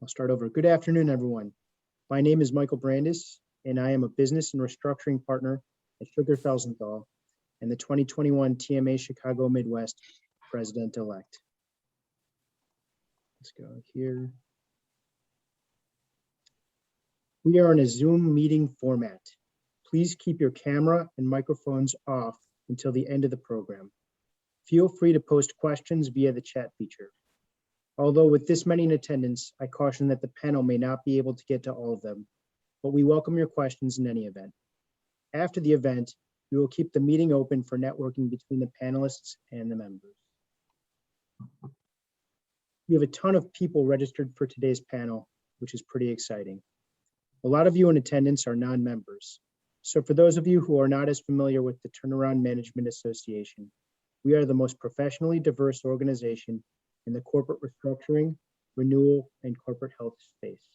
I'll start over. Good afternoon, everyone. My name is Michael Brandis, and I am a business and restructuring partner at Sugar Felsenthal and the 2021 TMA Chicago Midwest President-elect. Let's go here. We are in a Zoom meeting format. Please keep your camera and microphones off until the end of the program. Feel free to post questions via the chat feature. Although with this many in attendance, I caution that the panel may not be able to get to all of them, but we welcome your questions in any event. After the event, we will keep the meeting open for networking between the panelists and the members. We have a ton of people registered for today's panel, which is pretty exciting. A lot of you in attendance are non-members. So for those of you who are not as familiar with the Turnaround Management Association, we are the most professionally diverse organization in the corporate restructuring, renewal, and corporate health space.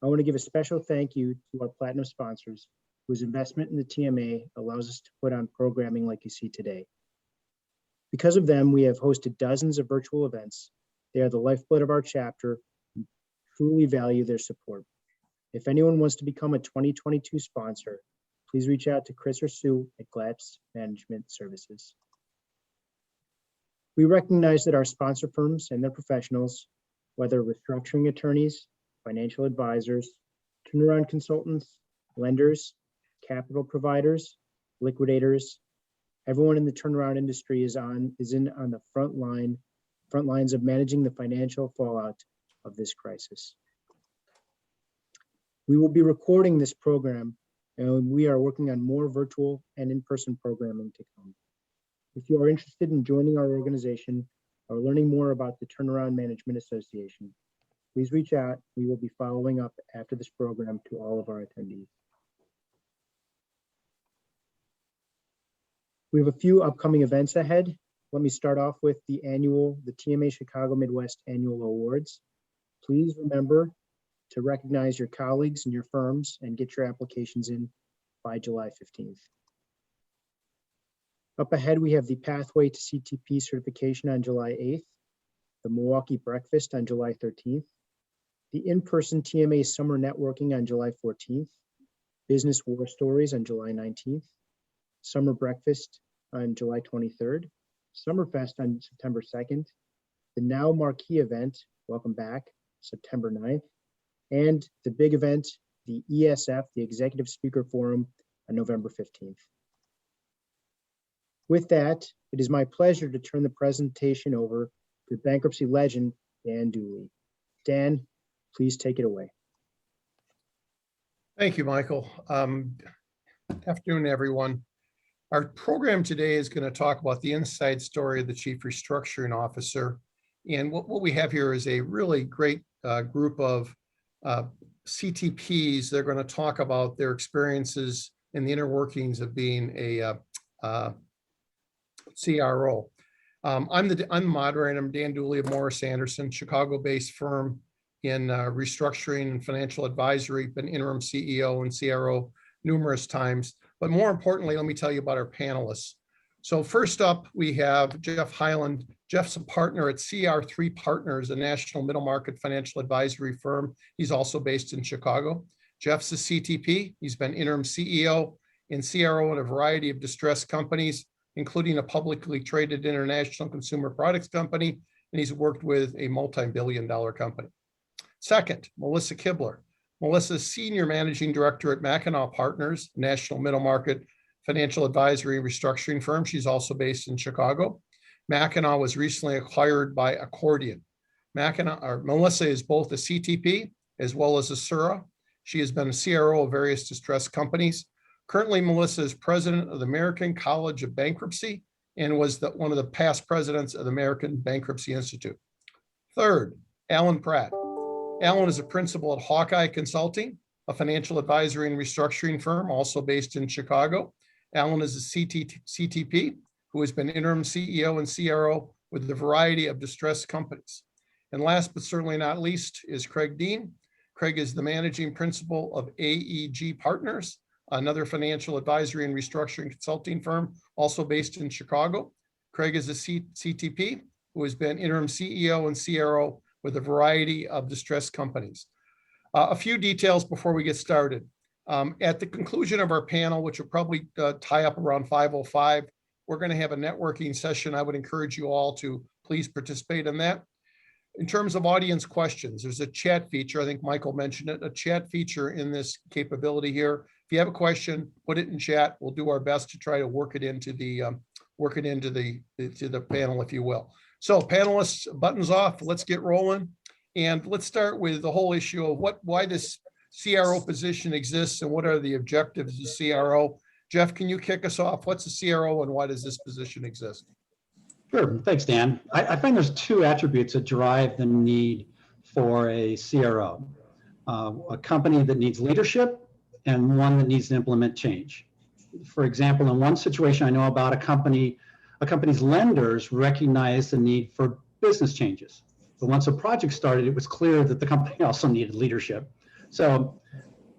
I want to give a special thank you to our platinum sponsors, whose investment in the TMA allows us to put on programming like you see today. Because of them, we have hosted dozens of virtual events. They are the lifeblood of our chapter and truly value their support. If anyone wants to become a 2022 sponsor, please reach out to Chris or Sue at Glaps Management Services. We recognize that our sponsor firms and their professionals, whether restructuring attorneys, financial advisors, turnaround consultants, lenders, capital providers, liquidators, everyone in the turnaround industry is on the front lines of managing the financial fallout of this crisis. We will be recording this program, and we are working on more virtual and in-person programming to come. If you are interested in joining our organization or learning more about the Turnaround Management Association, please reach out. We will be following up after this program to all of our attendees. We have a few upcoming events ahead. Let me start off with the TMA Chicago Midwest Annual Awards. Please remember to recognize your colleagues and your firms and get your applications in by July 15th. Up ahead, we have the Pathway to CTP certification on July 8th, the Milwaukee Breakfast on July 13th, the in-person TMA Summer Networking on July 14th, Business War Stories on July 19th, Summer Breakfast on July 23rd, Summerfest on September 2nd, the Now Marquee event, welcome back, September 9th, and the big event, the ESF, the Executive Speaker Forum, on November 15th. With that, it is my pleasure to turn the presentation over to bankruptcy legend, Dan Dooley. Dan, please take it away. Thank you, Michael. Afternoon, everyone. Our program today is going to talk about the inside story of the Chief Restructuring Officer. And what we have here is a really great group of CTPs. They're going to talk about their experiences in the inner workings of being a CRO. I'm the moderator. I'm Dan Dooley of Morris Anderson, Chicago-based firm in restructuring and financial advisory, been interim CEO and CRO numerous times. But more importantly, let me tell you about our panelists. So first up, we have Jeff Hyland. Jeff's a partner at CR3 Partners, a national middle market financial advisory firm. He's also based in Chicago. Jeff's a CTP. He's been interim CEO and CRO in a variety of distressed companies, including a publicly traded international consumer products company, and he's worked with a multi-billion-dollar company. Second, Melissa Kibler. Melissa is Senior Managing Director at Mackinac Partners, national middle market financial advisory and restructuring firm. She's also based in Chicago. Mackinac was recently acquired by Accordion. Melissa is both a CTP as well as a SURA. She has been a CRO of various distressed companies. Currently, Melissa is president of the American College of Bankruptcy and was one of the past presidents of the American Bankruptcy Institute. Third, Alan Pratt. Alan is a principal at Hawkeye Consulting, a financial advisory and restructuring firm also based in Chicago. Alan is a CTP who has been interim CEO and CRO with a variety of distressed companies. And last but certainly not least is Craig Dean. Craig is the managing principal of AEG Partners, another financial advisory and restructuring consulting firm, also based in Chicago. Craig is a CTP who has been interim CEO and CRO with a variety of distressed companies. A few details before we get started. At the conclusion of our panel, which will probably tie up around 5:05, we're going to have a networking session. I would encourage you all to please participate in that. In terms of audience questions, there's a chat feature. I think Michael mentioned it, a chat feature in this capability here. If you have a question, put it in chat. We'll do our best to try to work it into the panel, if you will. So panelists, buttons off. Let's get rolling, and let's start with the whole issue of why this CRO position exists and what are the objectives of the CRO. Jeff, can you kick us off? What's the CRO and why does this position exist? Sure. Thanks, Dan. I find there's two attributes that drive the need for a CRO. A company that needs leadership and one that needs to implement change. For example, in one situation I know about, a company's lenders recognized the need for business changes. But once a project started, it was clear that the company also needed leadership. So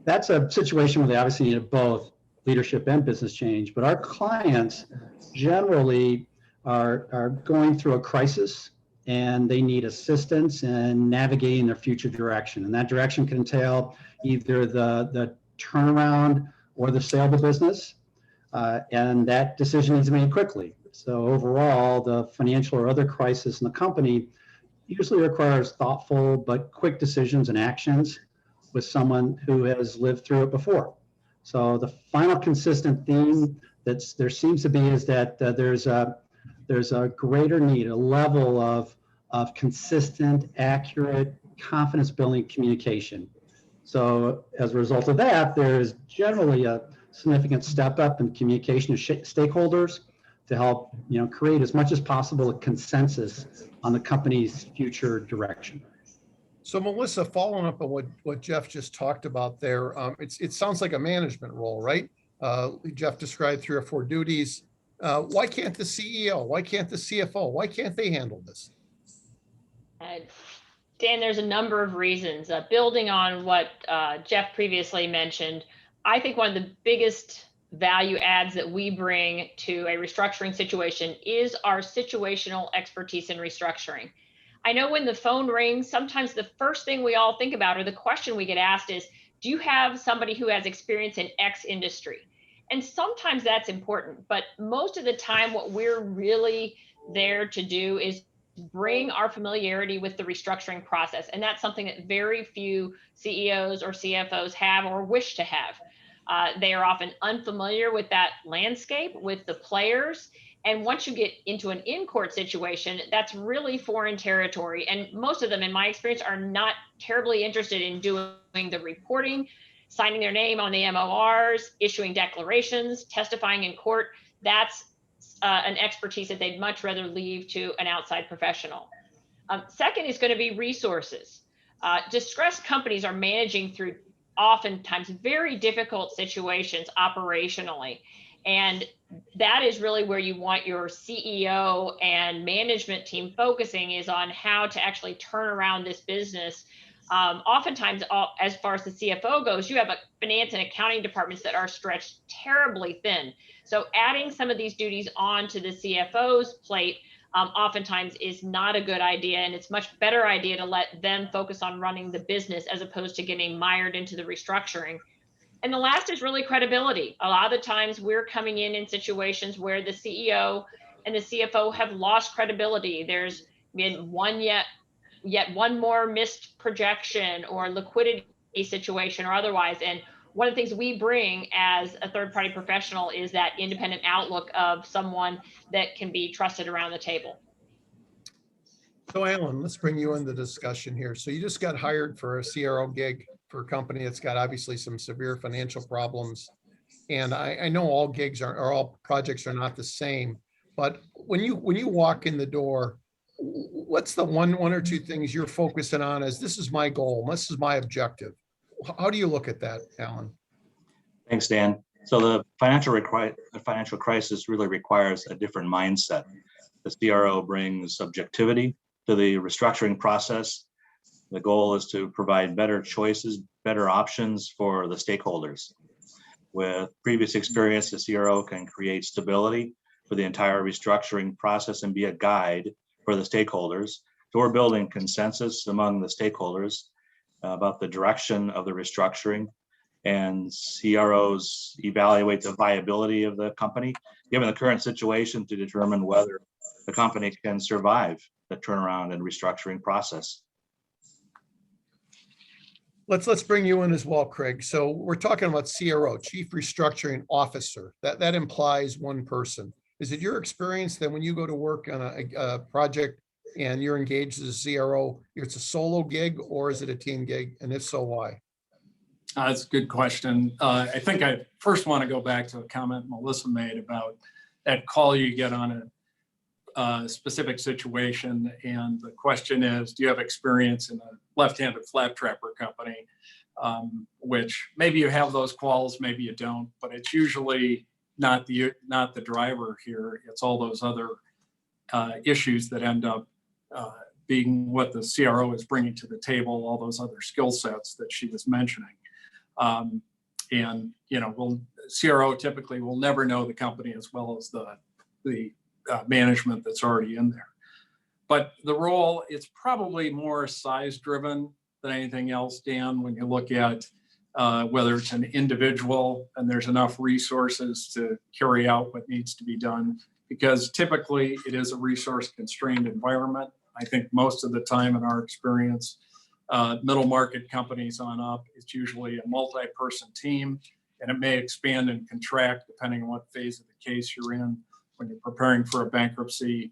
that's a situation where they obviously needed both leadership and business change. But our clients generally are going through a crisis and they need assistance in navigating their future direction. And that direction can entail either the turnaround or the sale of the business. And that decision needs to be made quickly. So overall, the financial or other crisis in the company usually requires thoughtful but quick decisions and actions with someone who has lived through it before. So the final consistent theme there seems to be is that there's a greater need, a level of consistent, accurate, confidence-building communication. So as a result of that, there's generally a significant step up in communication to stakeholders to help create as much as possible a consensus on the company's future direction. So Melissa, following up on what Jeff just talked about there, it sounds like a management role, right? Jeff described 3 or 4 duties. Why can't the CEO? Why can't the CFO? Why can't they handle this? Dan, there's a number of reasons. Building on what Jeff previously mentioned, I think one of the biggest value adds that we bring to a restructuring situation is our situational expertise in restructuring. I know when the phone rings, sometimes the first thing we all think about or the question we get asked is, do you have somebody who has experience in X industry? And sometimes that's important, but most of the time what we're really there to do is bring our familiarity with the restructuring process. And that's something that very few CEOs or CFOs have or wish to have. They are often unfamiliar with that landscape, with the players. And once you get into an in-court situation, that's really foreign territory. And most of them, in my experience, are not terribly interested in doing the reporting, signing their name on the MORs, issuing declarations, testifying in court. That's an expertise that they'd much rather leave to an outside professional. Second is going to be resources. Distressed companies are managing through oftentimes very difficult situations operationally. And that is really where you want your CEO and management team focusing, is on how to actually turn around this business. Oftentimes, as far as the CFO goes, you have finance and accounting departments that are stretched terribly thin. So adding some of these duties onto the CFO's plate oftentimes is not a good idea. And it's much better idea to let them focus on running the business as opposed to getting mired into the restructuring. And the last is really credibility. A lot of the times we're coming in situations where the CEO and the CFO have lost credibility. There's been yet one more missed projection or liquidity situation or otherwise. And one of the things we bring as a third-party professional is that independent outlook of someone that can be trusted around the table. So Alan, let's bring you in the discussion here. So you just got hired for a CRO gig for a company that's got obviously some severe financial problems. And I know all gigs or all projects are not the same, but when you walk in the door, what's the one or two things you're focusing on as this is my goal, this is my objective? How do you look at that, Alan? Thanks, Dan. So the financial crisis really requires a different mindset. The CRO brings subjectivity to the restructuring process. The goal is to provide better choices, better options for the stakeholders. With previous experience, the CRO can create stability for the entire restructuring process and be a guide for the stakeholders So we're building consensus among the stakeholders about the direction of the restructuring, and CROs evaluate the viability of the company, given the current situation, to determine whether the company can survive the turnaround and restructuring process. Let's bring you in as well, Craig. So we're talking about CRO, Chief Restructuring Officer. That implies one person. Is it your experience that when you go to work on a project and you're engaged as a CRO, it's a solo gig or is it a team gig? And if so, why? That's a good question. I think I first want to go back to a comment Melissa made about that call you get on a specific situation. And the question is, do you have experience in a left-handed flat trapper company? Which maybe you have those calls, maybe you don't, but it's usually not the driver here. It's all those other issues that end up being what the CRO is bringing to the table, all those other skill sets that she was mentioning. And, CRO typically will never know the company as well as the management that's already in there. But the role, it's probably more size driven than anything else, Dan, when you look at whether it's an individual and there's enough resources to carry out what needs to be done, because typically it is a resource constrained environment. I think most of the time in our experience, middle market companies on up, it's usually a multi-person team, and it may expand and contract depending on what phase of the case you're in. When you're preparing for a bankruptcy,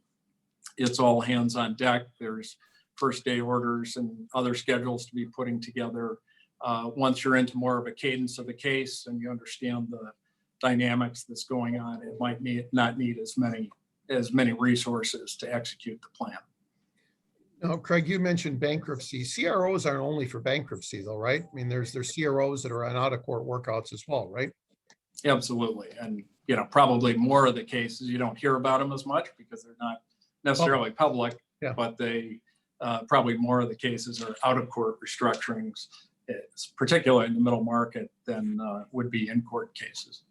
it's all hands on deck. There's first day orders and other schedules to be putting together. Once you're into more of a cadence of the case and you understand the dynamics that's going on, it might not need as many resources to execute the plan. Now, Craig, you mentioned bankruptcy. CROs aren't only for bankruptcy though, right? I mean, there's CROs that are on out of court workouts as well, right? Absolutely. And, probably more of the cases, you don't hear about them as much because they're not necessarily public, Yeah. but they probably more of the cases are out of court restructurings, particularly in the middle market, than would be in court cases.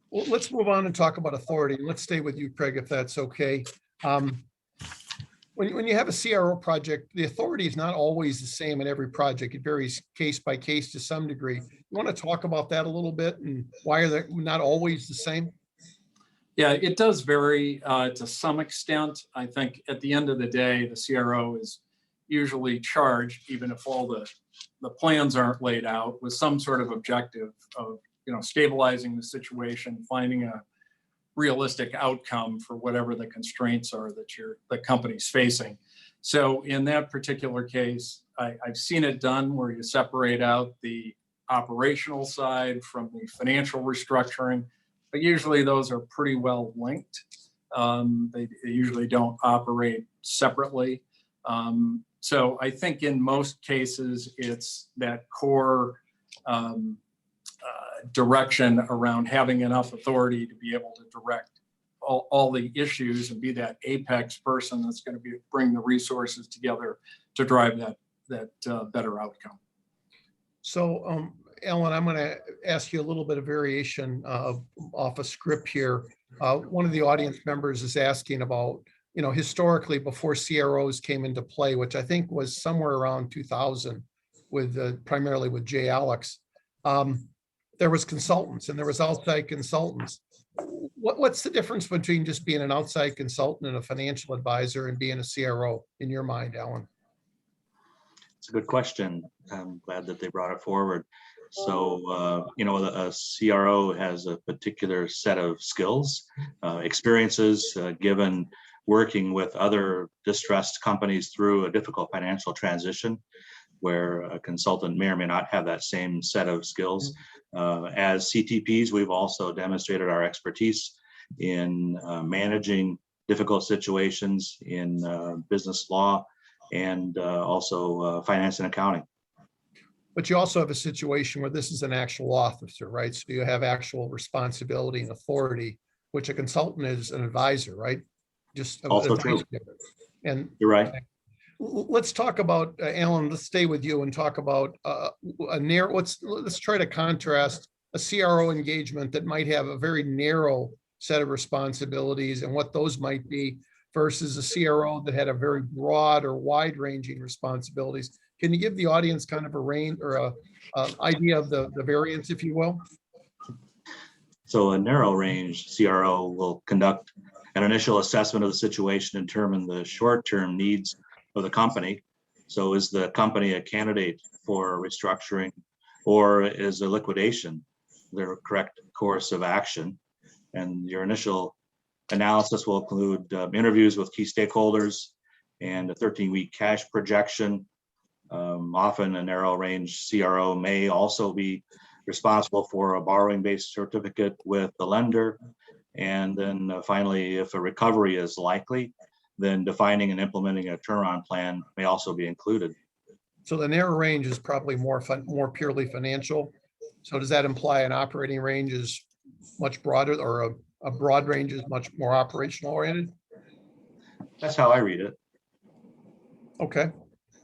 Well, let's move on and talk about authority. Let's stay with you, Craig, if that's okay. When you have a CRO project, the authority is not always the same in every project. It varies case by case to some degree. You want to talk about that a little bit and why are they not always the same? Yeah, it does vary to some extent. I think at the end of the day, the CRO is usually charged, even if all the plans aren't laid out, with some sort of objective of stabilizing the situation, finding a realistic outcome for whatever the constraints are that the company's facing. So in that particular case, I've seen it done where you separate out the operational side from the financial restructuring, but usually those are pretty well linked. They usually don't operate separately. So I think in most cases, it's that core direction around having enough authority to be able to direct all the issues and be that apex person that's going to bring the resources together to drive that better outcome. So, Ellen, I'm going to ask you a little bit of variation off a script here. One of the audience members is asking about, historically before CROs came into play, which I think was somewhere around 2000 with primarily with J. Alex. There was consultants and there was outside consultants. What's the difference between just being an outside consultant and a financial advisor and being a CRO in your mind, Alan? It's a good question. I'm glad that they brought it forward. So, a CRO has a particular set of skills, experiences given working with other distressed companies through a difficult financial transition, where a consultant may or may not have that same set of skills. As CTPs, we've also demonstrated our expertise in managing difficult situations in business law and also finance and accounting. But you also have a situation where this is an actual officer, right? So you have actual responsibility and authority, which a consultant is an advisor, right? Just also true. And you're right. Let's talk about Alan. Let's stay with you and talk about let's try to contrast a CRO engagement that might have a very narrow set of responsibilities and what those might be versus a CRO that had a very broad or wide-ranging responsibilities. Can you give the audience kind of a range or a idea of the variance, if you will? So a narrow range CRO will conduct an initial assessment of the situation and determine the short-term needs of the company. So is the company a candidate for restructuring, or is a liquidation the correct course of action? And your initial analysis will include interviews with key stakeholders and a 13-week cash projection. Often a narrow range CRO may also be responsible for a borrowing base certificate with the lender. And then finally, if a recovery is likely, then defining and implementing a turnaround plan may also be included. So the narrow range is probably more purely financial. So does that imply an operating range is much broader, or a broad range is much more operational oriented? That's how I read it. Okay.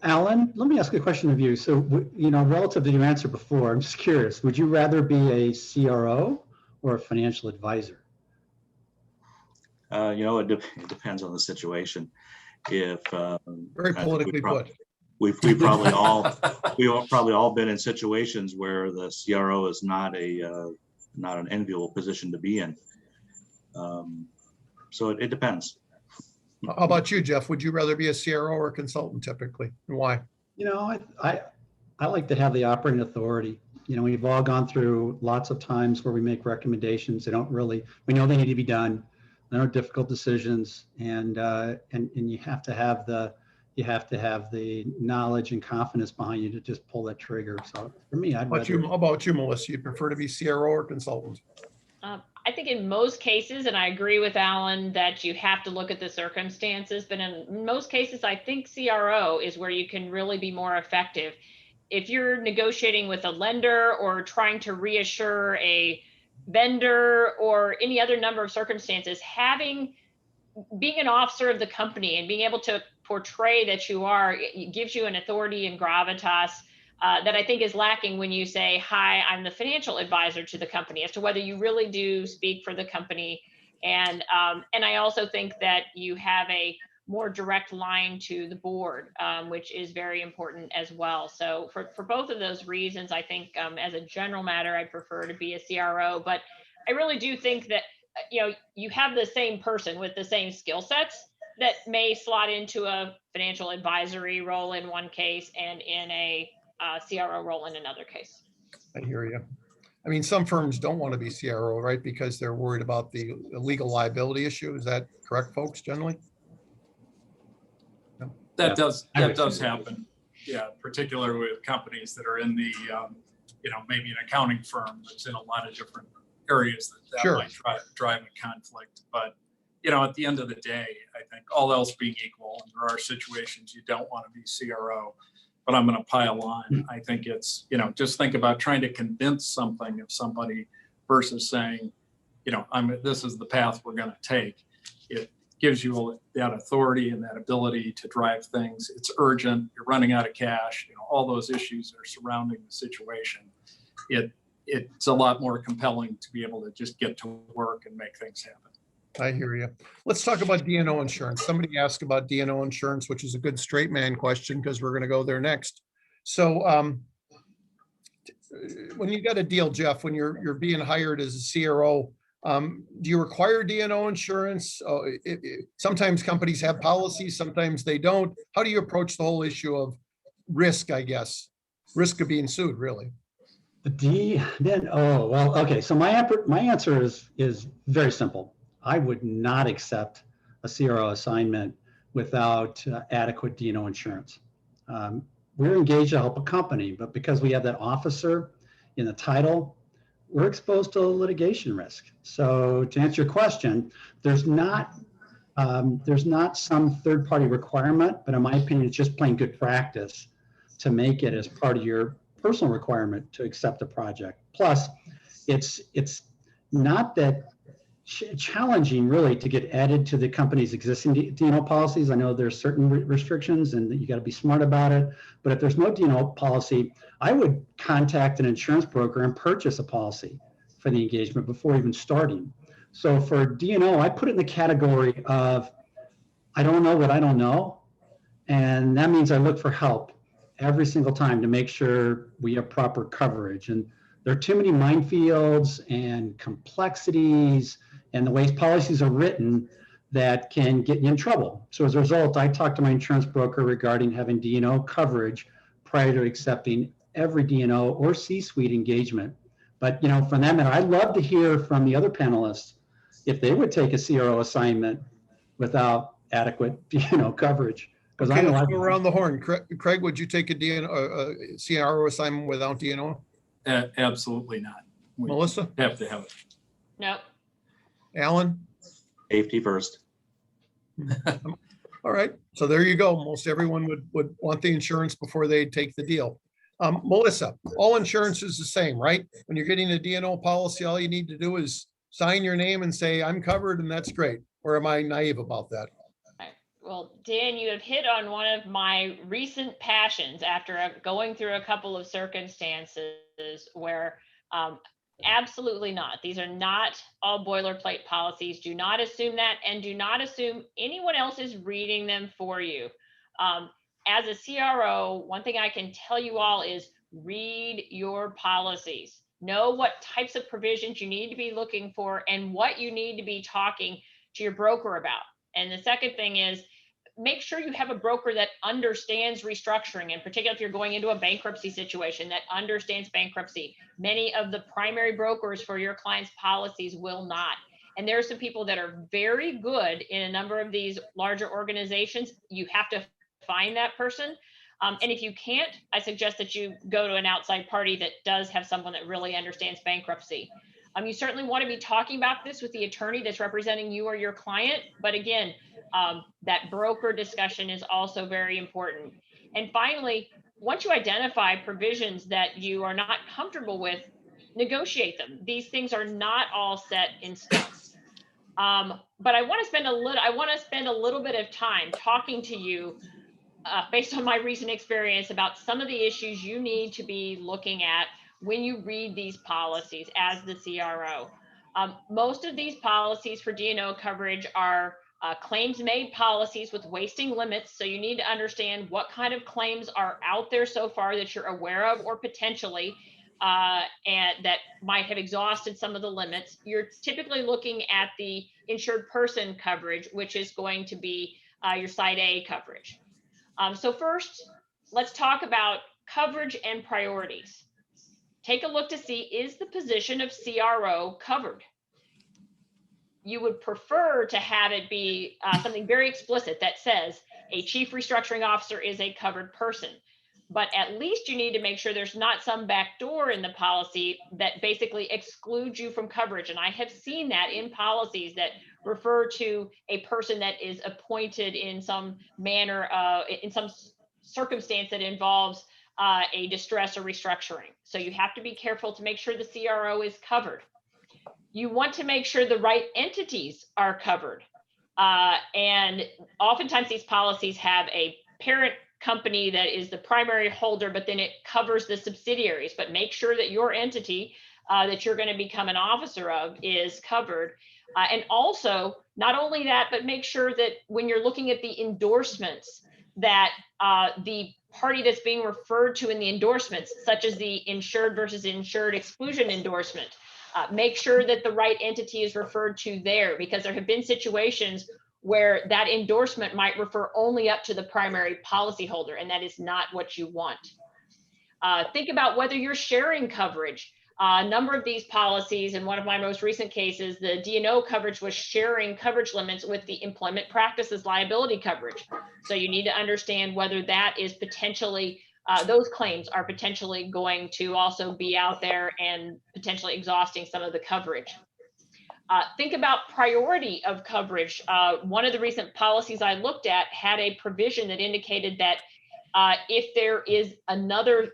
Alan, let me ask a question of you. So, relative to your answer before, I'm just curious, would you rather be a CRO or a financial advisor? It depends on the situation. If Very politically put. We've probably all been in situations where the CRO is not an enviable position to be in. So it depends. How about you, Jeff? Would you rather be a CRO or a consultant typically, and why? I like to have the operating authority. We've all gone through lots of times where we make recommendations. We know they need to be done. There are difficult decisions, and you have to have the knowledge and confidence behind you to just pull that trigger. So for me, How about you, Melissa? You prefer to be CRO or consultant? I think in most cases, and I agree with Alan that you have to look at the circumstances, but in most cases, I think CRO is where you can really be more effective. If you're negotiating with a lender or trying to reassure a vendor or any other number of circumstances, being an officer of the company and being able to portray that it gives you an authority and gravitas that I think is lacking when you say, hi, I'm the financial advisor to the company, as to whether you really do speak for the company. And I also think that you have a more direct line to the board, which is very important as well. So for both of those reasons, I think as a general matter, I prefer to be a CRO, but I really do think that you have the same person with the same skill sets that may slot into a financial advisory role in one case and in a CRO role in another case. I hear you. I mean, some firms don't want to be CRO, right? Because they're worried about the legal liability issue. Is that correct, folks, generally? No. That does happen. Yeah, particularly with companies that are in the, maybe an accounting firm that's in a lot of different areas that Sure. might drive a conflict. But, at the end of the day, I think all else being equal, and there are situations you don't want to be CRO, but I'm going to pile on. I think it's, just think about trying to convince something of somebody versus saying, this is the path we're going to take. It gives you that authority and that ability to drive things. It's urgent. You're running out of cash. All those issues that are surrounding the situation. It's a lot more compelling to be able to just get to work and make things happen. I hear you. Let's talk about D&O insurance. Somebody asked about D&O insurance, which is a good straight man question because we're going to go there next. So when you got a deal, Jeff, when you're being hired as a CRO, do you require D&O insurance? Sometimes companies have policies, sometimes they don't. How do you approach the whole issue of risk, I guess? Risk of being sued, really. Well, okay. So my answer is very simple. I would not accept a CRO assignment without adequate D&O insurance. We're engaged to help a company, but because we have that officer in the title, we're exposed to litigation risk. So to answer your question, there's not some third-party requirement, but in my opinion, it's just plain good practice to make it as part of your personal requirement to accept a project. Plus, it's not that challenging really to get added to the company's existing D&O policies. I know there's certain restrictions and you got to be smart about it, but if there's no D&O policy, I would contact an insurance broker and purchase a policy for the engagement before even starting. So for D&O, I put it in the category of I don't know what I don't know. And that means I look for help every single time to make sure we have proper coverage. And there are too many minefields and complexities and the ways policies are written that can get you in trouble. So as a result, I talked to my insurance broker regarding having D&O coverage prior to accepting every D&O or C-suite engagement. But from that matter, I'd love to hear from the other panelists if they would take a CRO assignment without adequate coverage. Because Okay, I know let's I've go around the horn. Craig, would you take a CRO assignment without DNO? Absolutely not. We Melissa? have to have it. Nope. Alan? Safety first. All right, so there you go. Most everyone would want the insurance before they take the deal. Melissa, all insurance is the same, right? When you're getting a D&O policy, all you need to do is sign your name and say, I'm covered, and that's great. Or am I naive about that? Well, Dan, you have hit on one of my recent passions after going through a couple of circumstances where absolutely not. These are not all boilerplate policies. Do not assume that, and do not assume anyone else is reading them for you. As a CRO, one thing I can tell you all is read your policies. Know what types of provisions you need to be looking for and what you need to be talking to your broker about. And the second thing is, make sure you have a broker that understands restructuring, in particular if you're going into a bankruptcy situation that understands bankruptcy. Many of the primary brokers for your clients' policies will not. And there are some people that are very good in a number of these larger organizations. You have to find that person. And if you can't, I suggest that you go to an outside party that does have someone that really understands bankruptcy. You certainly want to be talking about this with the attorney that's representing you or your client. But again, that broker discussion is also very important. And finally, once you identify provisions that you are not comfortable with, negotiate them. These things are not all set in stone. But I want to spend a little bit of time talking to you based on my recent experience about some of the issues you need to be looking at when you read these policies as the CRO. Most of these policies for D&O coverage are claims made policies with wasting limits. So you need to understand what kind of claims are out there so far that you're aware of or potentially and that might have exhausted some of the limits. You're typically looking at the insured person coverage, which is going to be your Side A coverage. So first, let's talk about coverage and priorities. Take a look to see, is the position of CRO covered? You would prefer to have it be something very explicit that says a chief restructuring officer is a covered person. But at least you need to make sure there's not some backdoor in the policy that basically excludes you from coverage. And I have seen that in policies that refer to a person that is appointed in some manner, in some circumstance that involves a distress or restructuring. So you have to be careful to make sure the CRO is covered. You want to make sure the right entities are covered. And oftentimes these policies have a parent company that is the primary holder, but then it covers the subsidiaries. But make sure that your entity that you're going to become an officer of is covered. And also, not only that, but make sure that when you're looking at the endorsements, that the party that's being referred to in the endorsements, such as the insured versus insured exclusion endorsement, make sure that the right entity is referred to there, because there have been situations where that endorsement might refer only up to the primary policyholder, and that is not what you want. Think about whether you're sharing coverage. A number of these policies, in one of my most recent cases, the D&O coverage was sharing coverage limits with the employment practices liability coverage. So you need to understand whether that is potentially, those claims are potentially going to also be out there and potentially exhausting some of the coverage. Think about priority of coverage. One of the recent policies I looked at had a provision that indicated that if there is another,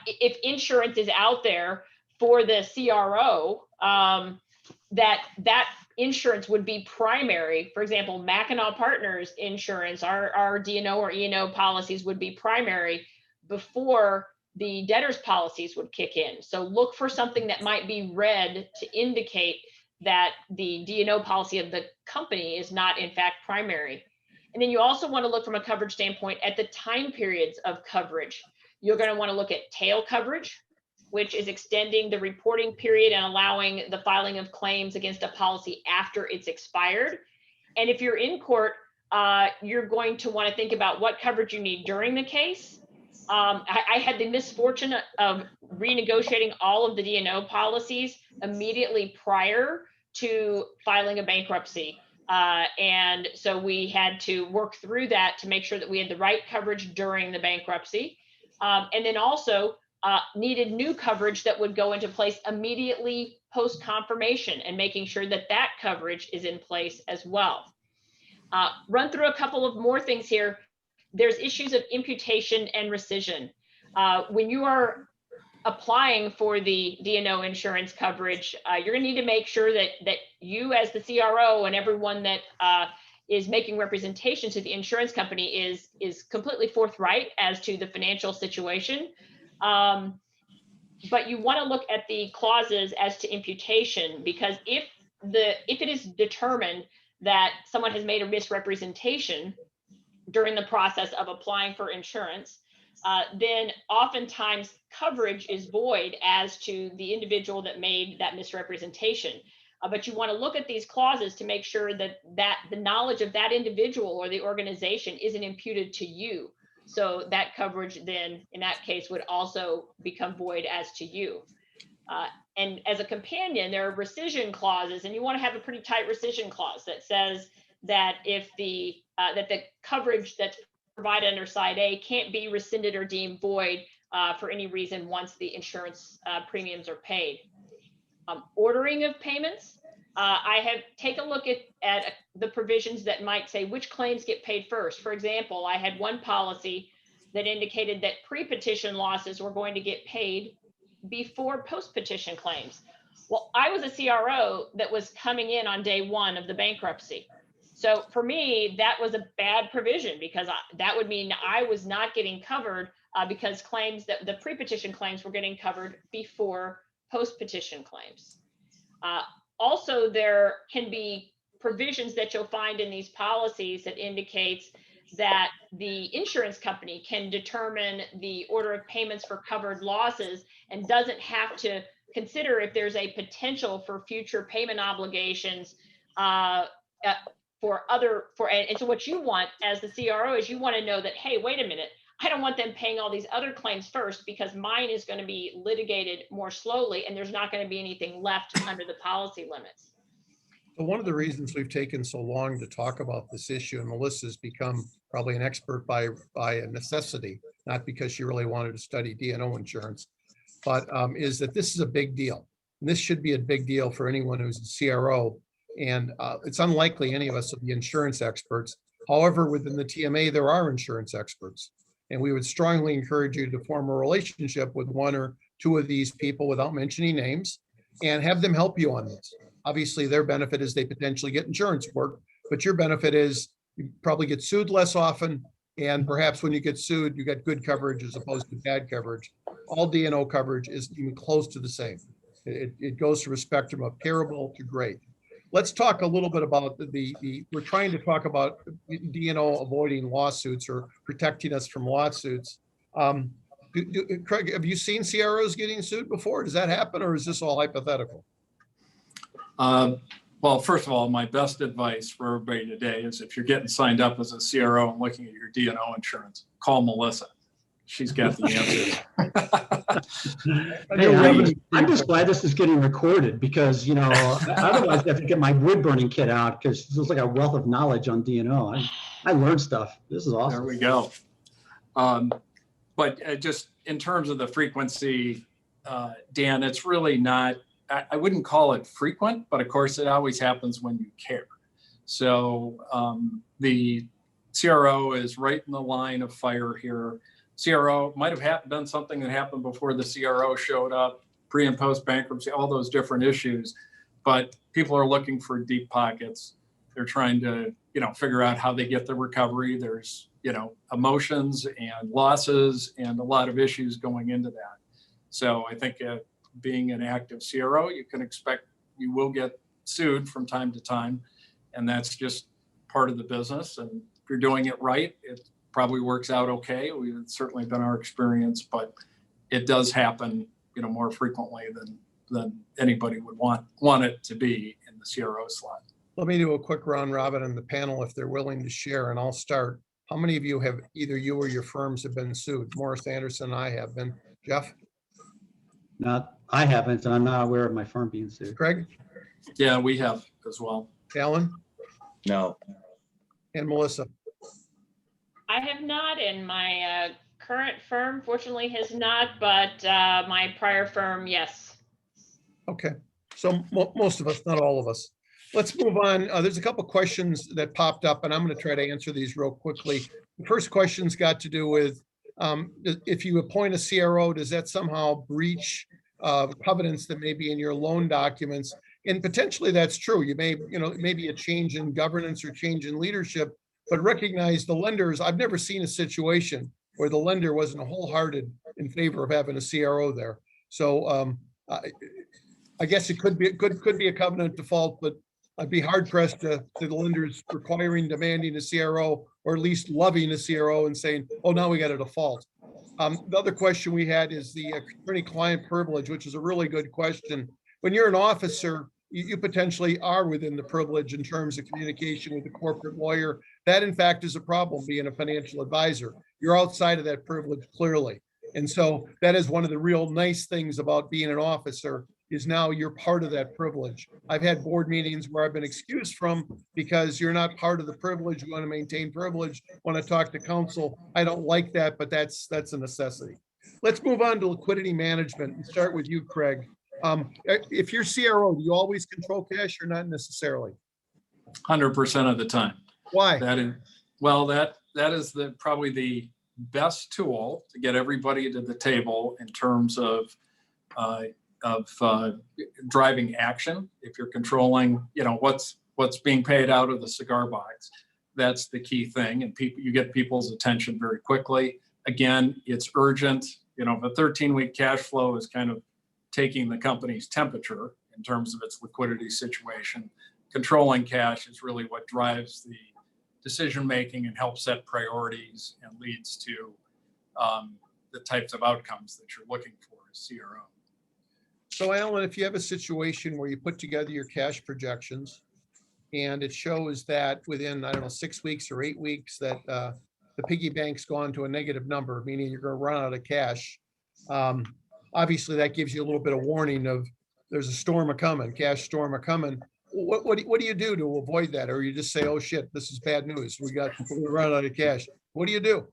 if insurance is out there for the CRO, that insurance would be primary. For example, Mackinac Partners insurance, our D&O or E&O policies would be primary before the debtor's policies would kick in. So look for something that might be read to indicate that the D&O policy of the company is not in fact primary. And then you also want to look from a coverage standpoint at the time periods of coverage. You're going to want to look at tail coverage, which is extending the reporting period and allowing the filing of claims against a policy after it's expired. And if you're in court, you're going to want to think about what coverage you need during the case. I had the misfortune of renegotiating all of the D&O policies immediately prior to filing a bankruptcy. And so we had to work through that to make sure that we had the right coverage during the bankruptcy. And then also needed new coverage that would go into place immediately post confirmation, and making sure that that coverage is in place as well. Run through a couple of more things here. There's issues of imputation and rescission. When you are applying for the D&O insurance coverage, you're going to need to make sure that you, as the CRO, and everyone that is making representation to the insurance company is completely forthright as to the financial situation. But you want to look at the clauses as to imputation, because if it is determined that someone has made a misrepresentation during the process of applying for insurance, then oftentimes coverage is void as to the individual that made that misrepresentation. But you want to look at these clauses to make sure that the knowledge of that individual or the organization isn't imputed to you. So that coverage then, in that case, would also become void as to you. And as a companion, there are rescission clauses, and you want to have a pretty tight rescission clause that says that if the coverage that's provided under side A can't be rescinded or deemed void for any reason once the insurance premiums are paid. Ordering of payments. I have taken a look at the provisions that might say which claims get paid first. For example, I had one policy that indicated that pre-petition losses were going to get paid before post-petition claims. Well, I was a CRO that was coming in on day one of the bankruptcy. So for me, that was a bad provision, because that would mean I was not getting covered because claims that the pre-petition claims were getting covered before post-petition claims. Also, there can be provisions that you'll find in these policies that indicates that the insurance company can determine the order of payments for covered losses and doesn't have to consider if there's a potential for future payment obligations and so what you want as the CRO is you want to know that, hey, wait a minute, I don't want them paying all these other claims first, because mine is going to be litigated more slowly and there's not going to be anything left under the policy limits. So one of the reasons we've taken so long to talk about this issue, and Melissa's become probably an expert by a necessity, not because she really wanted to study D&O insurance, but is that this is a big deal. And this should be a big deal for anyone who's a CRO. And it's unlikely any of us will be insurance experts. However, within the TMA, there are insurance experts. And we would strongly encourage you to form a relationship with one or two of these people without mentioning names, and have them help you on this. Obviously, their benefit is they potentially get insurance work, but your benefit is you probably get sued less often. And perhaps when you get sued, you get good coverage as opposed to bad coverage. All D&O coverage is even close to the same. It goes from a spectrum of terrible to great. Let's talk a little bit about we're trying to talk about D&O avoiding lawsuits or protecting us from lawsuits. Craig, have you seen CROs getting sued before? Does that happen, or is this all hypothetical? Well, first of all, my best advice for everybody today is if you're getting signed up as a CRO and looking at your D&O insurance, call Melissa. She's got the answers. Hey, I'm just glad this is getting recorded, because, otherwise I have to get my wood burning kit out, because there's like a wealth of knowledge on D&O. I learned stuff. This is awesome. There we go. But just in terms of the frequency, Dan, it's really not, I wouldn't call it frequent, but of course it always happens when you care. So the CRO is right in the line of fire here. CRO might have done something that happened before the CRO showed up, pre and post bankruptcy, all those different issues, but people are looking for deep pockets. They're trying to, figure out how they get the recovery. There's, emotions and losses and a lot of issues going into that. So I think being an active CRO, you can expect you will get sued from time to time, and that's just part of the business. And if you're doing it right, it probably works out okay. It's certainly been our experience, but it does happen, more frequently than anybody would want it to be in the CRO slot. Let me do a quick round robin on the panel if they're willing to share, and I'll start. How many of you have, either you or your firms have been sued? Morris Anderson and I have been. Jeff? I haven't, and I'm not aware of my firm being sued. Craig? Yeah, we have as well. Alan? No. And Melissa? I have not, and my current firm fortunately has not, but my prior firm, yes. Okay, so most of us, not all of us. Let's move on. There's a couple questions that popped up, and I'm going to try to answer these real quickly. The first question's got to do with if you appoint a CRO, does that somehow breach covenants that may be in your loan documents? And potentially that's true. You may, maybe a change in governance or change in leadership, but recognize the lenders. I've never seen a situation where the lender wasn't wholehearted in favor of having a CRO there. So I guess it could be a covenant default, but I'd be hard pressed to the lenders requiring, demanding a CRO, or at least loving a CRO and saying, oh, now we got a default. The other question we had is the attorney-client privilege, which is a really good question. When you're an officer, you potentially are within the privilege in terms of communication with the corporate lawyer. That, in fact, is a problem being a financial advisor. You're outside of that privilege clearly. And so that is one of the real nice things about being an officer, is now you're part of that privilege. I've had board meetings where I've been excused from because you're not part of the privilege. You want to maintain privilege, want to talk to counsel. I don't like that, but that's a necessity. Let's move on to liquidity management and start with you, Craig. If you're CRO, do you always control cash or not necessarily? 100% of the time. Why? That is probably the best tool to get everybody to the table in terms of driving action. If you're controlling, what's being paid out of the cigar box, that's the key thing. And you get people's attention very quickly. Again, it's urgent. The 13-week cash flow is kind of taking the company's temperature in terms of its liquidity situation. Controlling cash is really what drives the decision-making and helps set priorities and leads to the types of outcomes that you're looking for as CRO. So Alan, if you have a situation where you put together your cash projections and it shows that within, 6 weeks or 8 weeks that the piggy bank's gone to a negative number, meaning you're going to run out of cash, obviously that gives you a little bit of warning of there's a storm a-coming, cash storm a-coming. What do you do to avoid that? Or you just say, oh shit, this is bad news. We run out of cash. What do you do?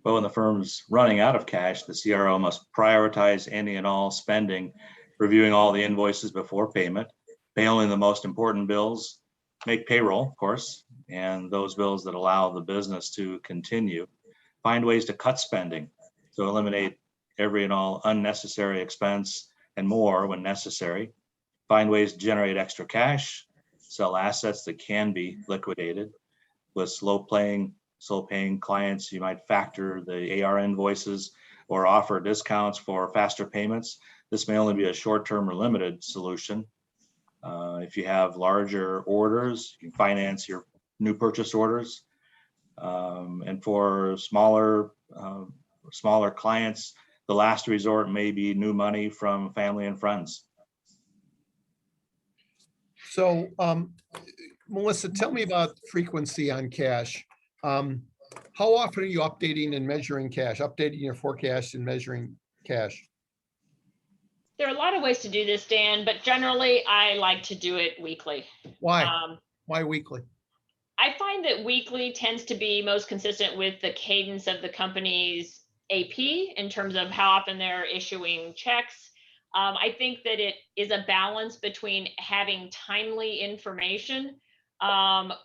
Well, when the firm's running out of cash, the CRO must prioritize any and all spending, reviewing all the invoices before payment, pay only the most important bills, make payroll, of course, and those bills that allow the business to continue, find ways to cut spending, so eliminate every and all unnecessary expense and more when necessary, find ways to generate extra cash, sell assets that can be liquidated. With slow paying clients, you might factor the AR invoices or offer discounts for faster payments. This may only be a short-term or limited solution. If you have larger orders, you can finance your new purchase orders. And for smaller clients, the last resort may be new money from family and friends. So, Melissa, tell me about frequency on cash. How often are you updating and measuring cash, updating your forecast and measuring cash? There are a lot of ways to do this, Dan, but generally I like to do it weekly. Why? Why weekly? I find that weekly tends to be most consistent with the cadence of the company's AP in terms of how often they're issuing checks. I think that it is a balance between having timely information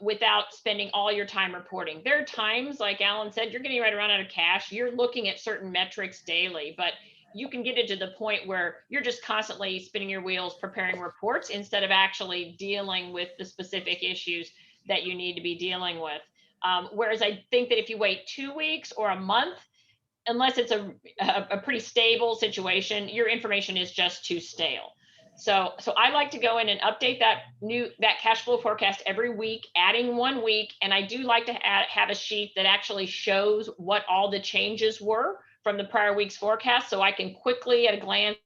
without spending all your time reporting. There are times, like Alan said, you're getting ready to run out of cash. You're looking at certain metrics daily, but you can get it to the point where you're just constantly spinning your wheels, preparing reports instead of actually dealing with the specific issues that you need to be dealing with. Whereas I think that if you wait 2 weeks or a month, unless it's a pretty stable situation, your information is just too stale. So I like to go in and update that cash flow forecast every week, adding 1 week. And I do like to have a sheet that actually shows what all the changes were from the prior week's forecast. So I can quickly at a glance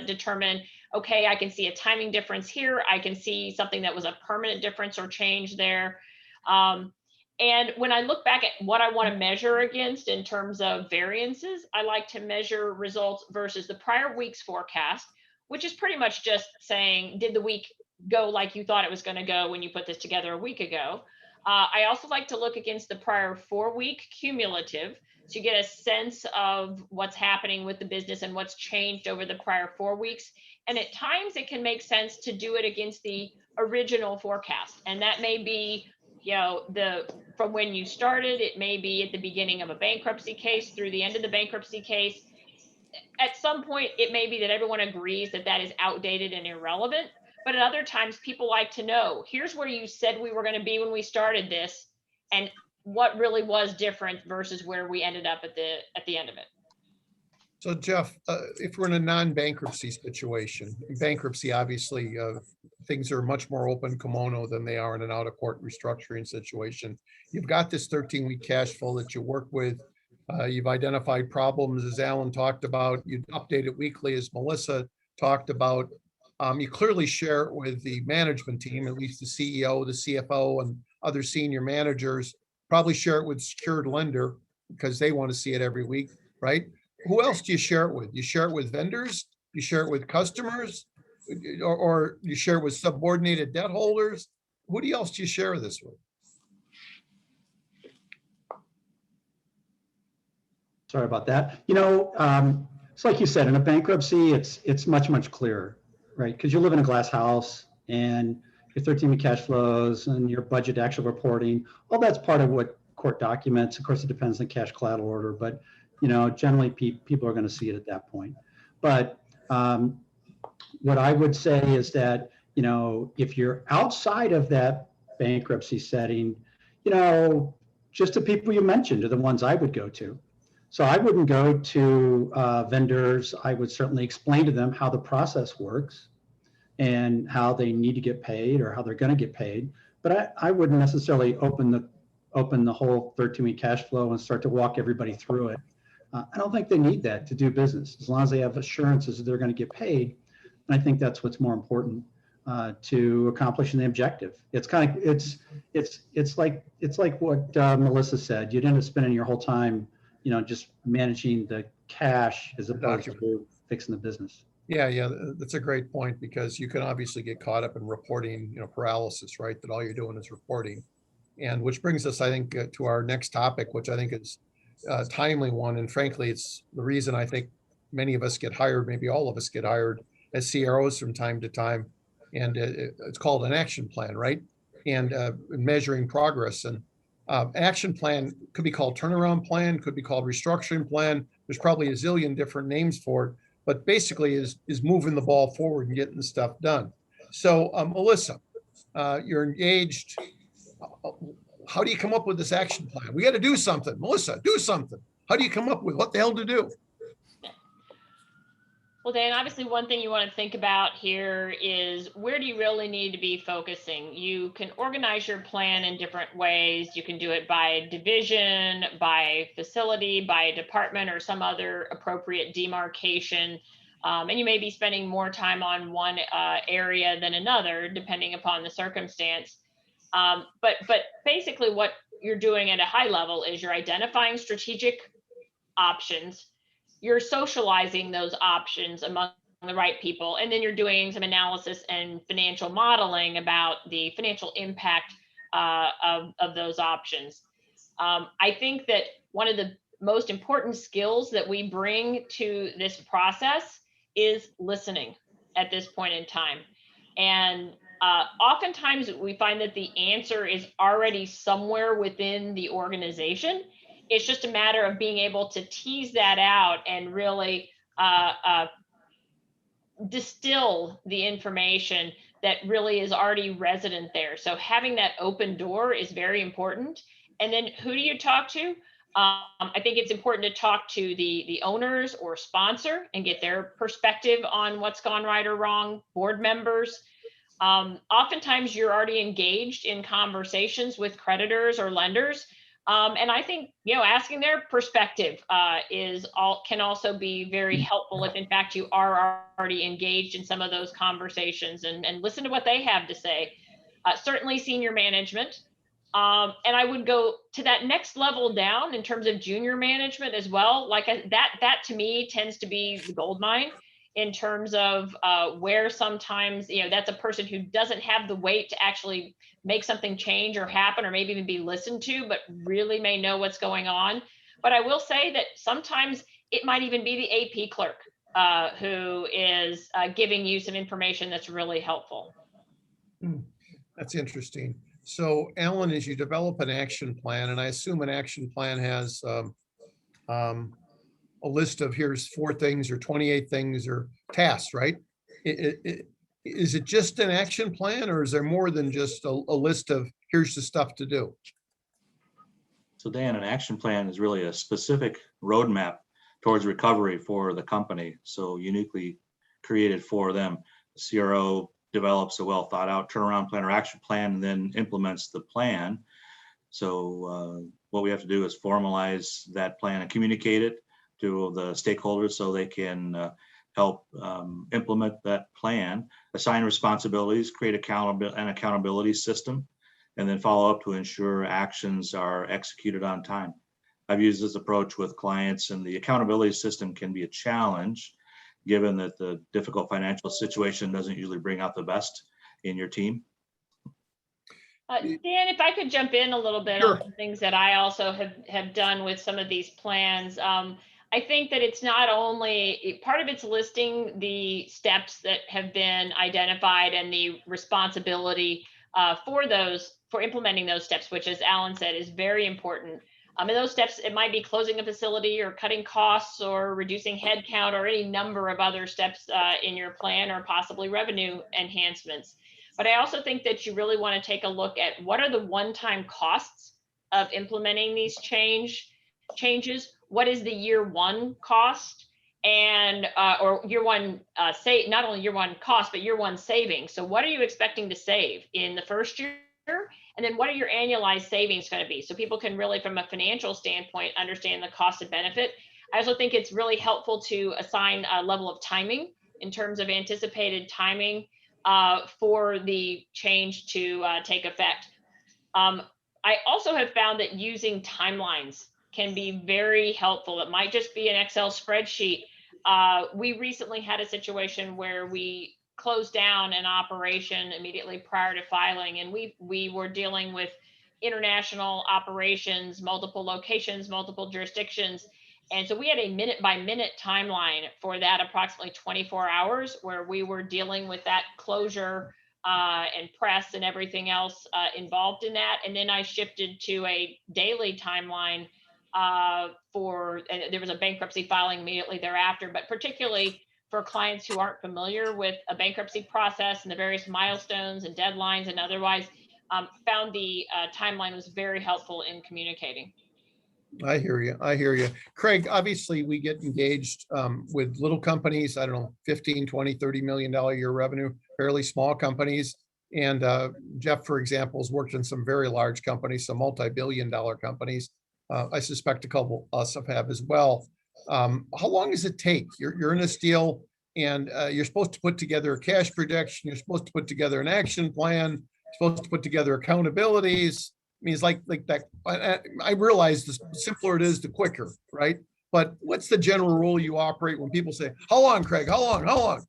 determine, okay, I can see a timing difference here. I can see something that was a permanent difference or change there. And when I look back at what I want to measure against in terms of variances, I like to measure results versus the prior week's forecast, which is pretty much just saying, did the week go like you thought it was going to go when you put this together a week ago? I also like to look against the prior 4-week cumulative, so you get a sense of what's happening with the business and what's changed over the prior 4 weeks. And at times it can make sense to do it against the original forecast. And that may be, from when you started, it may be at the beginning of a bankruptcy case through the end of the bankruptcy case. At some point, it may be that everyone agrees that that is outdated and irrelevant. But at other times, people like to know, here's where you said we were going to be when we started this, and what really was different versus where we ended up at the end of it. So Jeff, if we're in a non-bankruptcy situation, in bankruptcy, obviously, things are much more open kimono than they are in an out-of-court restructuring situation. You've got this 13-week cash flow that you work with. You've identified problems, as Alan talked about. You update it weekly, as Melissa talked about. You clearly share it with the management team, at least the CEO, the CFO, and other senior managers. Probably share it with secured lender because they want to see it every week, right? Who else do you share it with? You share it with vendors? You share it with customers? Or you share it with subordinated debt holders? Who else do you share this with? Sorry about that. It's like you said, in a bankruptcy, it's much clearer, right? Because you live in a glass house and your 13-week cash flows and your budget actual reporting, all that's part of what court documents. Of course, it depends on cash collateral order, but generally people are going to see it at that point. But what I would say is that, if you're outside of that bankruptcy setting, just the people you mentioned are the ones I would go to. So I wouldn't go to vendors. I would certainly explain to them how the process works and how they need to get paid or how they're going to get paid. But I wouldn't necessarily open the whole 13-week cash flow and start to walk everybody through it. I don't think they need that to do business, as long as they have assurances that they're going to get paid. And I think that's what's more important to accomplishing the objective. It's kind of it's like what Melissa said. You'd end up spending your whole time, just managing the cash as opposed to fixing the business. Yeah, that's a great point, because you can obviously get caught up in reporting, paralysis, right? That all you're doing is reporting, and which brings us, I think, to our next topic, which I think is a timely one, and frankly, it's the reason I think many of us get hired, maybe all of us get hired as CROs from time to time, and it's called an action plan, right? And measuring progress. And action plan could be called turnaround plan, could be called restructuring plan. There's probably a zillion different names for it, but basically is moving the ball forward and getting the stuff done. So Melissa, you're engaged. How do you come up with this action plan? We got to do something. Melissa, do something. How do you come up with what the hell to do? Well, Dan, obviously one thing you want to think about here is, where do you really need to be focusing? You can organize your plan in different ways. You can do it by division, by facility, by department, or some other appropriate demarcation. And you may be spending more time on one area than another, depending upon the circumstance. But basically what you're doing at a high level is you're identifying strategic options, you're socializing those options among the right people, and then you're doing some analysis and financial modeling about the financial impact of those options. I think that one of the most important skills that we bring to this process is listening at this point in time. And oftentimes we find that the answer is already somewhere within the organization. It's just a matter of being able to tease that out and really distill the information that really is already resident there. So having that open door is very important. And then who do you talk to? I think it's important to talk to the owners or sponsor and get their perspective on what's gone right or wrong, board members. Oftentimes you're already engaged in conversations with creditors or lenders. And I think, asking their perspective can also be very helpful if in fact you are already engaged in some of those conversations, and listen to what they have to say. Certainly senior management. And I would go to that next level down in terms of junior management as well. That to me tends to be the gold mine in terms of where sometimes, that's a person who doesn't have the weight to actually make something change or happen, or maybe even be listened to, but really may know what's going on. But I will say that sometimes it might even be the AP clerk who is giving you some information that's really helpful. That's interesting. So Alan, as you develop an action plan, and I assume an action plan has a list of here's 4 things or 28 things or tasks, right? Is it just an action plan, or is there more than just a list of here's the stuff to do? So Dan, an action plan is really a specific roadmap towards recovery for the company. So uniquely created for them. The CRO develops a well thought out turnaround plan or action plan and then implements the plan. So what we have to do is formalize that plan and communicate it to the stakeholders so they can help implement that plan, assign responsibilities, create an accountability system, and then follow up to ensure actions are executed on time. I've used this approach with clients, and the accountability system can be a challenge given that the difficult financial situation doesn't usually bring out the best in your team. Dan, if I could jump in a little bit Sure. on some things that I also have done with some of these plans. I think that it's not only part of it's listing the steps that have been identified and the responsibility for implementing those steps, which, as Alan said, is very important. And those steps, it might be closing a facility or cutting costs or reducing headcount or any number of other steps in your plan, or possibly revenue enhancements. But I also think that you really want to take a look at what are the one-time costs of implementing these changes. What is the year one cost, and or year one not only year one cost, but year one savings. So what are you expecting to save in the first year? And then what are your annualized savings going to be? So people can really, from a financial standpoint, understand the cost and benefit. I also think it's really helpful to assign a level of timing in terms of anticipated timing for the change to take effect. I also have found that using timelines can be very helpful. It might just be an Excel spreadsheet. We recently had a situation where we closed down an operation immediately prior to filing, and we were dealing with international operations, multiple locations, multiple jurisdictions. And so we had a minute by minute timeline for that, approximately 24 hours, where we were dealing with that closure and press and everything else involved in that. And then I shifted to a daily timeline there was a bankruptcy filing immediately thereafter, but particularly for clients who aren't familiar with a bankruptcy process and the various milestones and deadlines and otherwise, found the timeline was very helpful in communicating. I hear you. I hear you. Craig, obviously we get engaged with little companies, I don't know, 15, 20, $30 million a year revenue, fairly small companies. And Jeff, for example, has worked in some very large companies, some multi-billion-dollar companies. I suspect a couple us have as well. How long does it take? You're in this deal, and you're supposed to put together a cash projection. You're supposed to put together an action plan. You're supposed to put together accountabilities. I mean, it's like that. I realize the simpler it is, the quicker, right? But what's the general rule you operate when people say, "How long, Craig? How long? How long?"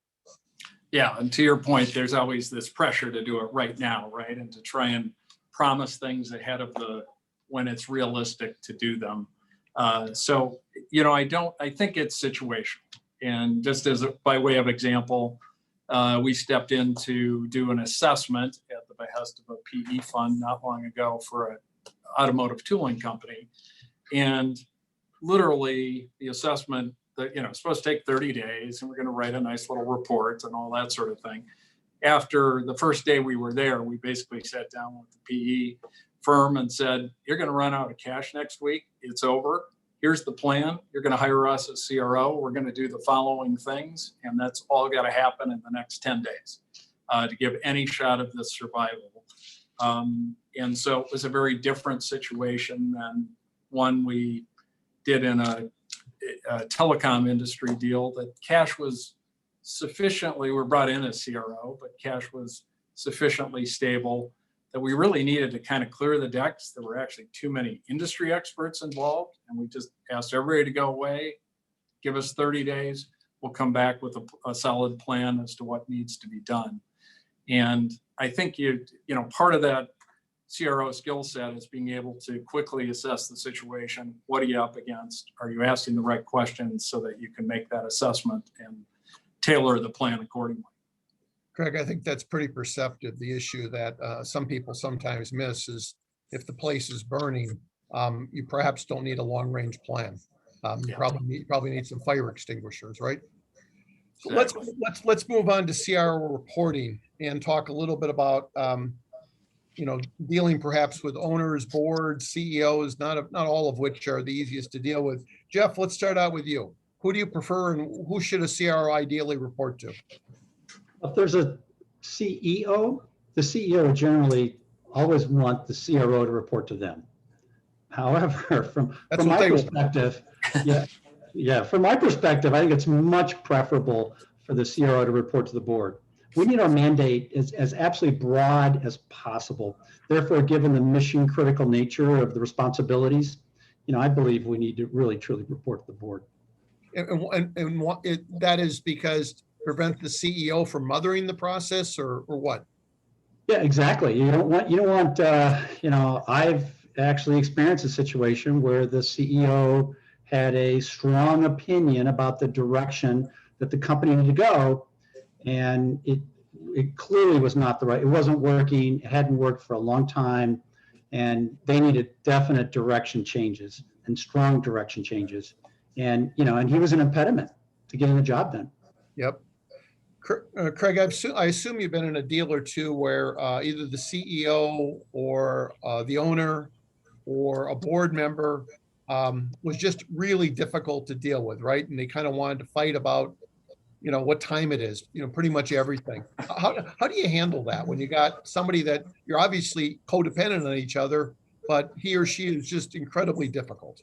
Yeah, and to your point, there's always this pressure to do it right now, right? And to try and promise things ahead of when it's realistic to do them. So, I think it's situational. And just by way of example, we stepped in to do an assessment at the behest of a PE fund not long ago for an automotive tooling company. And literally the assessment that, it's supposed to take 30 days and we're going to write a nice little report and all that sort of thing. After the first day we were there, we basically sat down with the PE firm and said, you're going to run out of cash next week. It's over. Here's the plan. You're going to hire us as CRO. We're going to do the following things. And that's all got to happen in the next 10 days to give any shot of this survival. And so it was a very different situation than one we did in a telecom industry deal. That cash was sufficiently, we're brought in as CRO, but cash was sufficiently stable that we really needed to kind of clear the decks. There were actually too many industry experts involved, and we just asked everybody to go away, give us 30 days. We'll come back with a solid plan as to what needs to be done. And I think part of that CRO skill set is being able to quickly assess the situation. What are you up against? Are you asking the right questions so that you can make that assessment and tailor the plan accordingly? Craig, I think that's pretty perceptive. The issue that some people sometimes miss is if the place is burning, you perhaps don't need a long-range plan. You probably need some fire extinguishers, right? So Exactly. let's move on to CRO reporting and talk a little bit about dealing perhaps with owners, boards, CEOs, not all of which are the easiest to deal with. Jeff, let's start out with you. Who do you prefer, and who should a CRO ideally report to? If there's a CEO, the CEO generally always want the CRO to report to them. However, from my perspective, from my perspective, I think it's much preferable for the CRO to report to the board. We need our mandate as absolutely broad as possible. Therefore, given the mission critical nature of the responsibilities, I believe we need to really truly report to the board. And that is because prevent the CEO from mothering the process, or what? Yeah, exactly. You don't want I've actually experienced a situation where the CEO had a strong opinion about the direction that the company needed to go, and it clearly was not the right, it wasn't working, it hadn't worked for a long time, and they needed definite direction changes and strong direction changes. And he was an impediment to getting the job done. Yep. Craig, I assume you've been in a deal or two where either the CEO or the owner or a board member was just really difficult to deal with, right? And they kind of wanted to fight about, what time it is, pretty much everything. How do you handle that when you got somebody that you're obviously codependent on each other, but he or she is just incredibly difficult?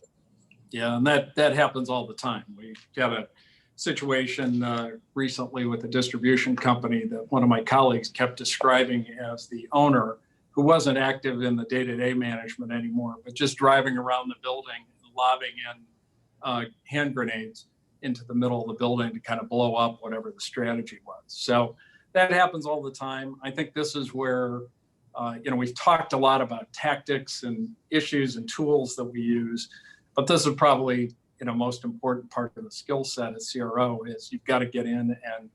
Yeah, and that happens all the time. We had a situation recently with a distribution company that one of my colleagues kept describing as the owner, who wasn't active in the day-to-day management anymore, but just driving around the building and lobbing in hand grenades into the middle of the building to kind of blow up whatever the strategy was. So that happens all the time. I think this is where, we've talked a lot about tactics and issues and tools that we use, but this is probably, most important part of the skill set as CRO is you've got to get in and,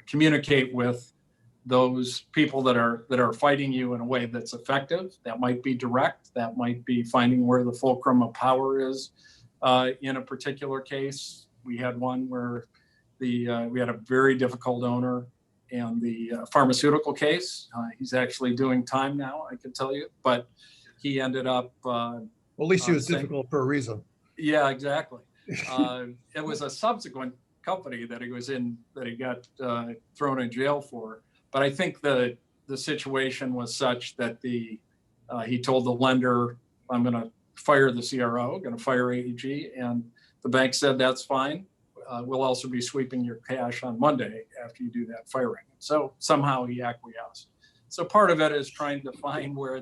communicate with those people that are fighting you in a way that's effective. That might be direct. That might be finding where the fulcrum of power is. In a particular case, we had one where we had a very difficult owner, and the pharmaceutical case, he's actually doing time now, I can tell you, but he ended up. Well, at least he was difficult for a reason. Yeah, exactly. It was a subsequent company that he was in that he got thrown in jail for. But I think the situation was such that he told the lender, I'm going to fire the CRO, going to fire AEG. And the bank said, that's fine. We'll also be sweeping your cash on Monday after you do that firing. So somehow he acquiesced. So part of it is trying to find where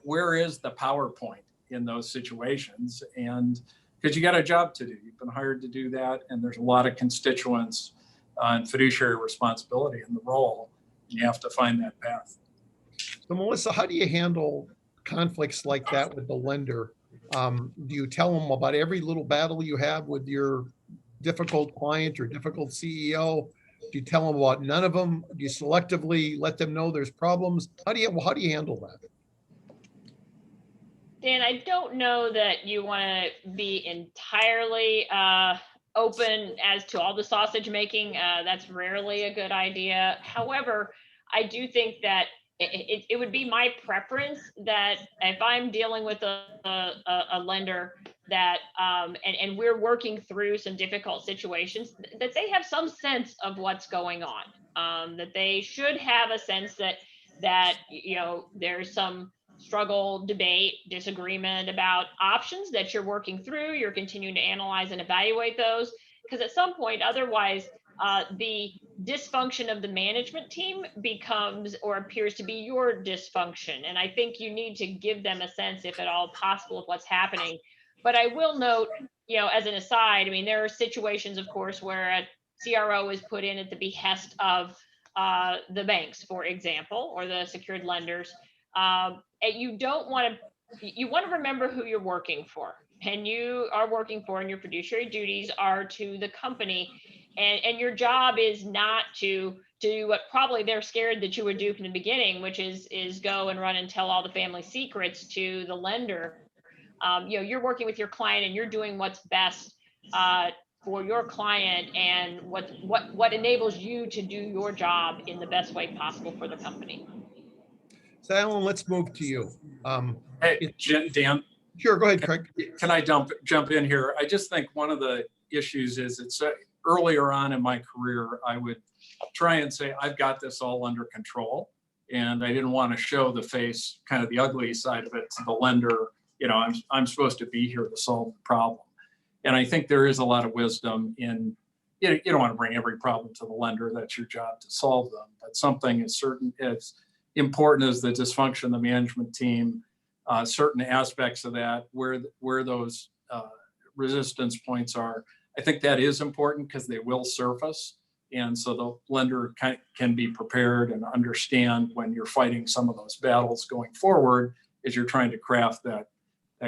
where is the power point in those situations. And because you got a job to do, you've been hired to do that. And there's a lot of constituents and fiduciary responsibility in the role. And you have to find that path. So Melissa, how do you handle conflicts like that with the lender? Do you tell them about every little battle you have with your difficult client or difficult CEO? Do you tell them about none of them? Do you selectively let them know there's problems? How do you handle that? Dan, I don't know that you want to be entirely open as to all the sausage making. That's rarely a good idea. However, I do think that it would be my preference that if I'm dealing with a lender that and we're working through some difficult situations, that they have some sense of what's going on, that they should have a sense that there's some struggle, debate, disagreement about options that you're working through. You're continuing to analyze and evaluate those, because at some point, otherwise, the dysfunction of the management team becomes or appears to be your dysfunction. And I think you need to give them a sense, if at all possible, of what's happening. But I will note, as an aside, I mean, there are situations, of course, where a CRO is put in at the behest of the banks, for example, or the secured lenders. And you want to remember who you're working for, and you are working for, and your fiduciary duties are to the company. And your job is not to do what probably they're scared that you would do from the beginning, which is go and run and tell all the family secrets to the lender. You're working with your client, and you're doing what's best for your client, and what enables you to do your job in the best way possible for the company. So Alan, let's move to you. Hey, Dan. Sure, go ahead, Craig. Can I jump in here? I just think one of the issues is it's earlier on in my career, I would try and say, I've got this all under control. And I didn't want to show the face, kind of the ugly side of it, to the lender. I'm supposed to be here to solve the problem. And I think there is a lot of wisdom in, you don't want to bring every problem to the lender. That's your job to solve them. But something as important as the dysfunction of the management team, certain aspects of that, where those resistance points are, I think that is important, because they will surface. And so the lender can be prepared and understand when you're fighting some of those battles going forward, as you're trying to craft that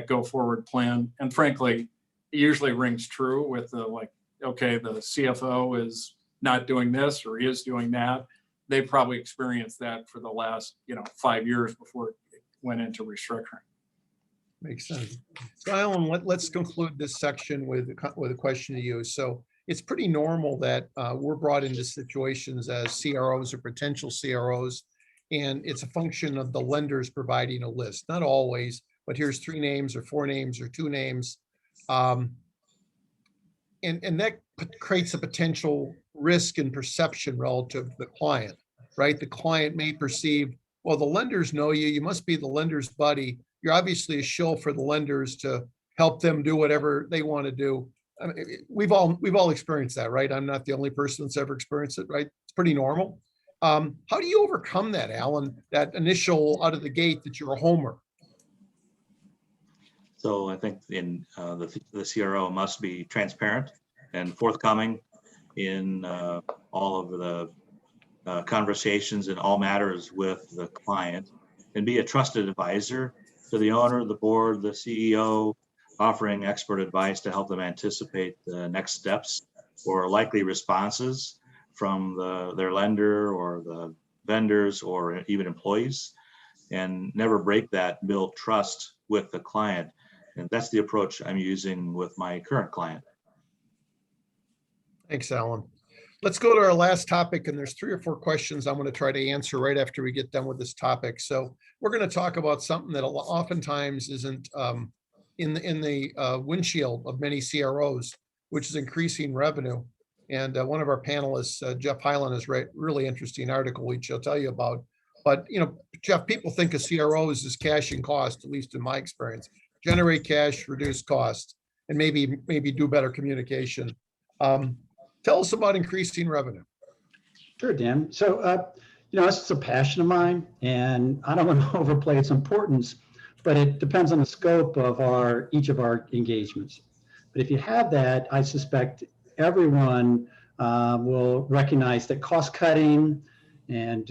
go forward plan. And frankly, it usually rings true with okay, the CFO is not doing this or is doing that. They probably experienced that for the last 5 years before it went into restructuring. Makes sense. So Alan, let's conclude this section with a question to you. So it's pretty normal that we're brought into situations as CROs or potential CROs, and it's a function of the lenders providing a list. Not always, but here's 3 names or 4 names or 2 names. And that creates a potential risk and perception relative to the client, right? The client may perceive, well, the lenders know you, you must be the lender's buddy. You're obviously a shill for the lenders to help them do whatever they want to do. I mean, we've all experienced that, right? I'm not the only person that's ever experienced it, right? It's pretty normal. How do you overcome that, Alan, that initial out of the gate that you're a homer? So I think the CRO must be transparent and forthcoming in all of the conversations and all matters with the client, and be a trusted advisor to the owner, the board, the CEO, offering expert advice to help them anticipate the next steps or likely responses from their lender or the vendors or even employees, and never break that build trust with the client. And that's the approach I'm using with my current client. Thanks, Alan. Let's go to our last topic, and there's 3 or 4 questions I'm going to try to answer right after we get done with this topic. So we're going to talk about something that oftentimes isn't in the windshield of many CROs, which is increasing revenue. And one of our panelists, Jeff Hyland, has written a really interesting article, which I'll tell you about. But Jeff, people think of CROs as cash and cost, at least in my experience. Generate cash, reduce costs, and maybe do better communication. Tell us about increasing revenue. Sure, Dan. So, this is a passion of mine, and I don't want to overplay its importance, but it depends on the scope of each of our engagements. But if you have that, I suspect everyone will recognize that cost cutting and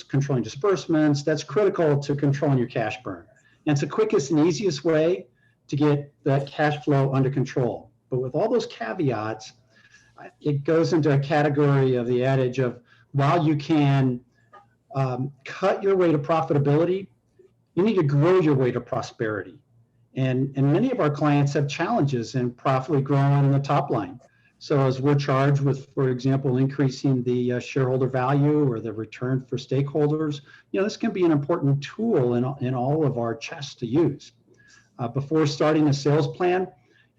controlling disbursements, that's critical to controlling your cash burn. And it's the quickest and easiest way to get that cash flow under control. But with all those caveats, it goes into a category of the adage of, while you can cut your way to profitability, you need to grow your way to prosperity. And many of our clients have challenges in profitably growing the top line. So as we're charged with, for example, increasing the shareholder value or the return for stakeholders, this can be an important tool in all of our chests to use. Before starting a sales plan,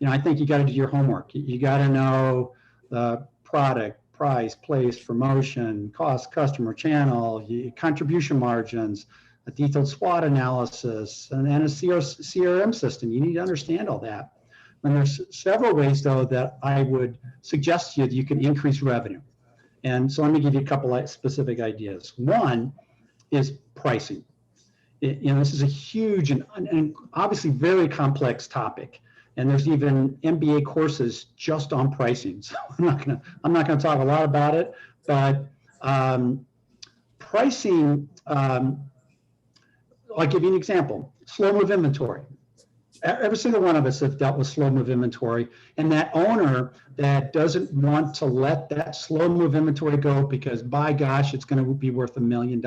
I think you got to do your homework. You got to know the product, price, place, promotion, cost, customer, channel, contribution margins, a detailed SWOT analysis, and a CRM system. You need to understand all that. And there's several ways, though, that I would suggest to you that you can increase revenue. And so let me give you a couple of specific ideas. One is pricing. This is a huge and obviously very complex topic. And there's even MBA courses just on pricing. So I'm not gonna talk a lot about it, but pricing, I'll give you an example. Slow move inventory. Every single one of us have dealt with slow move inventory, and that owner that doesn't want to let that slow move inventory go because by gosh, it's going to be worth $1 million.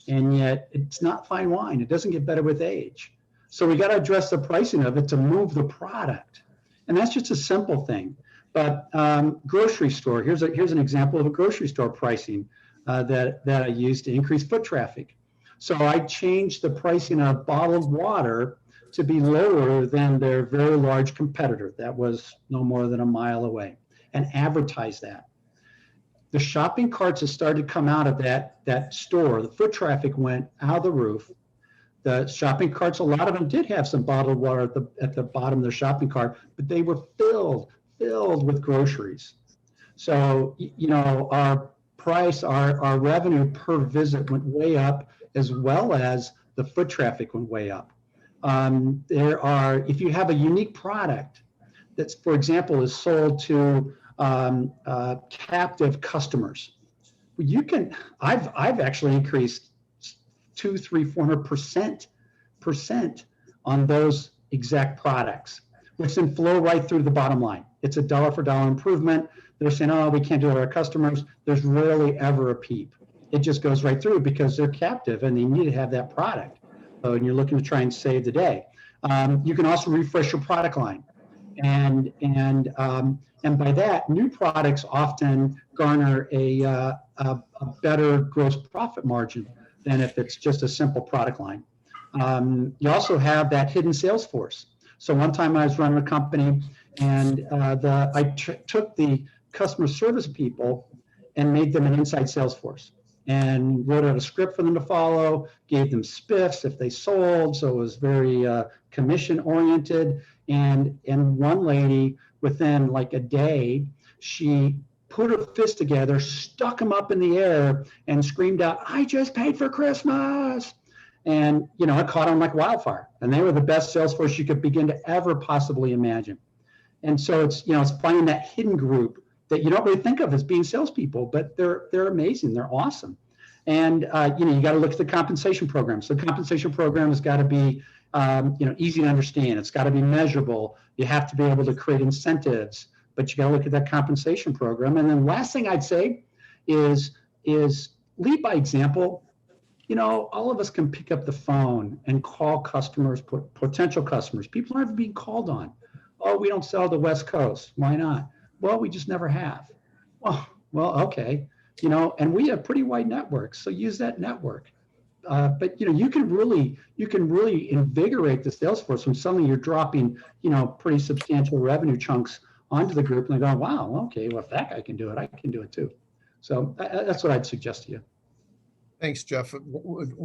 And yet it's not fine wine. It doesn't get better with age. So we got to address the pricing of it to move the product. And that's just a simple thing. But grocery store, here's an example of a grocery store pricing that I used to increase foot traffic. So I changed the pricing of bottled water to be lower than their very large competitor that was no more than a mile away, and advertise that. The shopping carts that started to come out of that store, the foot traffic went out of the roof. The shopping carts, a lot of them did have some bottled water at the bottom of their shopping cart, but they were filled with groceries. So, our price, our revenue per visit went way up, as well as the foot traffic went way up. If you have a unique product that's, for example, is sold to captive customers, I've actually increased 200, 300, 400% on those exact products, which then flow right through the bottom line. It's a dollar for dollar improvement. They're saying, oh, we can't do it with our customers. There's rarely ever a peep. It just goes right through because they're captive and they need to have that product. And you're looking to try and save the day. You can also refresh your product line, and by that, new products often garner a better gross profit margin than if it's just a simple product line. You also have that hidden sales force. So one time I was running a company, and I took the customer service people and made them an inside sales force, and wrote out a script for them to follow, gave them spiffs if they sold. So it was very commission oriented. And one lady, within like a day, she put her fist together, stuck them up in the air, and screamed out, "I just paid for Christmas." And, it caught on like wildfire. And they were the best sales force you could begin to ever possibly imagine. And so it's finding that hidden group that you don't really think of as being salespeople, but they're amazing. They're awesome. And, you got to look at the compensation program. So the compensation program has got to be, easy to understand. It's got to be measurable. You have to be able to create incentives, but you got to look at that compensation program. And then last thing I'd say is lead by example. All of us can pick up the phone and call customers, potential customers. People aren't being called on. Oh, we don't sell the West Coast. Why not? Well, we just never have. Well, okay. And we have pretty wide networks, so use that network. But you can really invigorate the sales force when suddenly you're dropping pretty substantial revenue chunks onto the group, and they go, wow, okay, well, if that guy can do it, I can do it too. So that's what I'd suggest to you. Thanks, Jeff.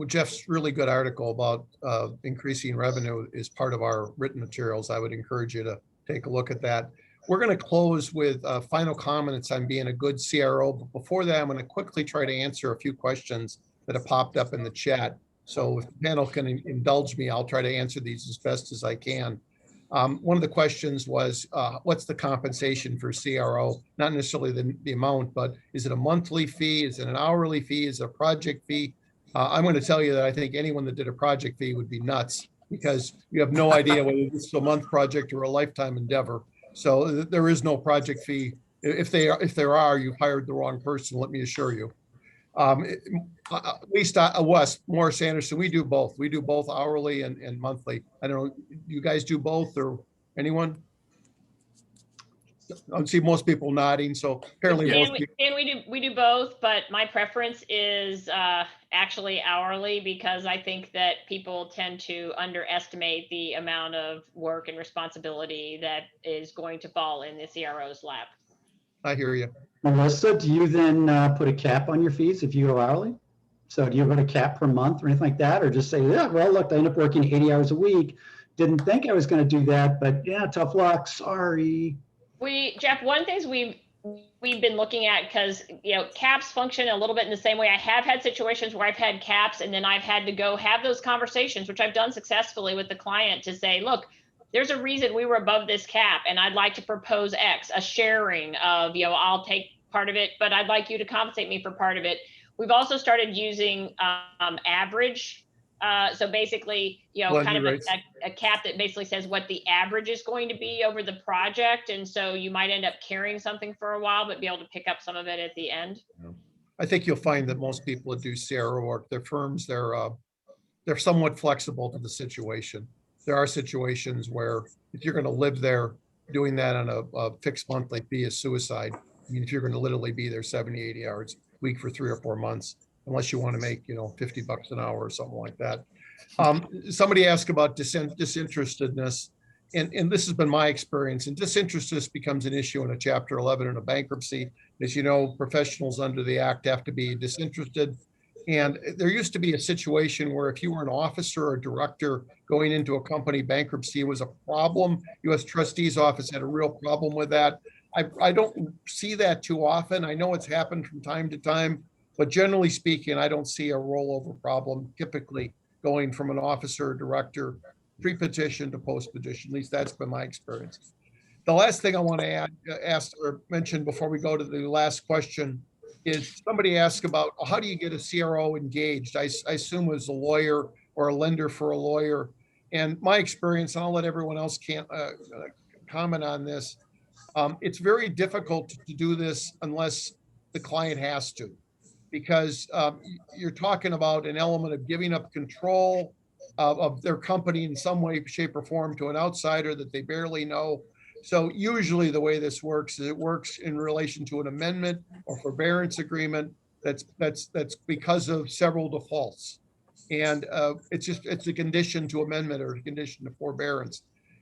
Jeff's really good article about increasing revenue is part of our written materials. I would encourage you to take a look at that. We're going to close with final comments on being a good CRO. But before that, I'm going to quickly try to answer a few questions that have popped up in the chat. So if the panel can indulge me, I'll try to answer these as best as I can. One of the questions was, what's the compensation for CRO? Not necessarily the amount, but is it a monthly fee? Is it an hourly fee? Is it a project fee? I'm going to tell you that I think anyone that did a project fee would be nuts, because you have no idea whether this is a month project or a lifetime endeavor. So there is no project fee. If there are, you've hired the wrong person, let me assure you. At least us, Morris Anderson, we do both. We do both hourly and monthly. I don't know, you guys do both, or anyone? I see most people nodding, so apparently Yeah. most people. And we do both, but my preference is actually hourly, because I think that people tend to underestimate the amount of work and responsibility that is going to fall in the CRO's lap. I hear you. Melissa, do you then put a cap on your fees if you go hourly? So do you put a cap per month or anything like that? Or just say, yeah, well, look, I end up working 80 hours a week. Didn't think I was going to do that, but yeah, tough luck. Sorry. Jeff, one of the things we've been looking at, because caps function a little bit in the same way. I have had situations where I've had caps, and then I've had to go have those conversations, which I've done successfully with the client, to say, look, there's a reason we were above this cap, and I'd like to propose X, a sharing of, I'll take part of it, but I'd like you to compensate me for part of it. We've also started using average. So basically, kind of a cap that basically says what the average is going to be over the project. And so you might end up carrying something for a while, but be able to pick up some of it at the end. I think you'll find that most people that do CRO work, their firms, they're somewhat flexible to the situation. There are situations where if you're going to live there, doing that on a fixed monthly fee is suicide. I mean, if you're going to literally be there 70, 80 hours a week for 3 or 4 months, unless you want to make, $50 an hour or something like that. Somebody asked about disinterestedness, and this has been my experience. And disinterestedness becomes an issue in a Chapter 11 in a bankruptcy. As you know, professionals under the Act have to be disinterested. And there used to be a situation where if you were an officer or director going into a company bankruptcy, it was a problem. U.S. Trustee's office had a real problem with that. I don't see that too often. I know it's happened from time to time, but generally speaking, I don't see a rollover problem typically going from an officer or director pre-petition to post-petition. At least that's been my experience. The last thing I want to ask or mention before we go to the last question is somebody asked about how do you get a CRO engaged? I assume it was a lawyer or a lender for a lawyer. And my experience, and I'll let everyone else comment on this, it's very difficult to do this unless the client has to, because you're talking about an element of giving up control of their company in some way, shape, or form to an outsider that they barely know. So usually the way this works is it works in relation to an amendment or forbearance agreement that's because of several defaults. And it's a condition to amendment or a condition to forbearance.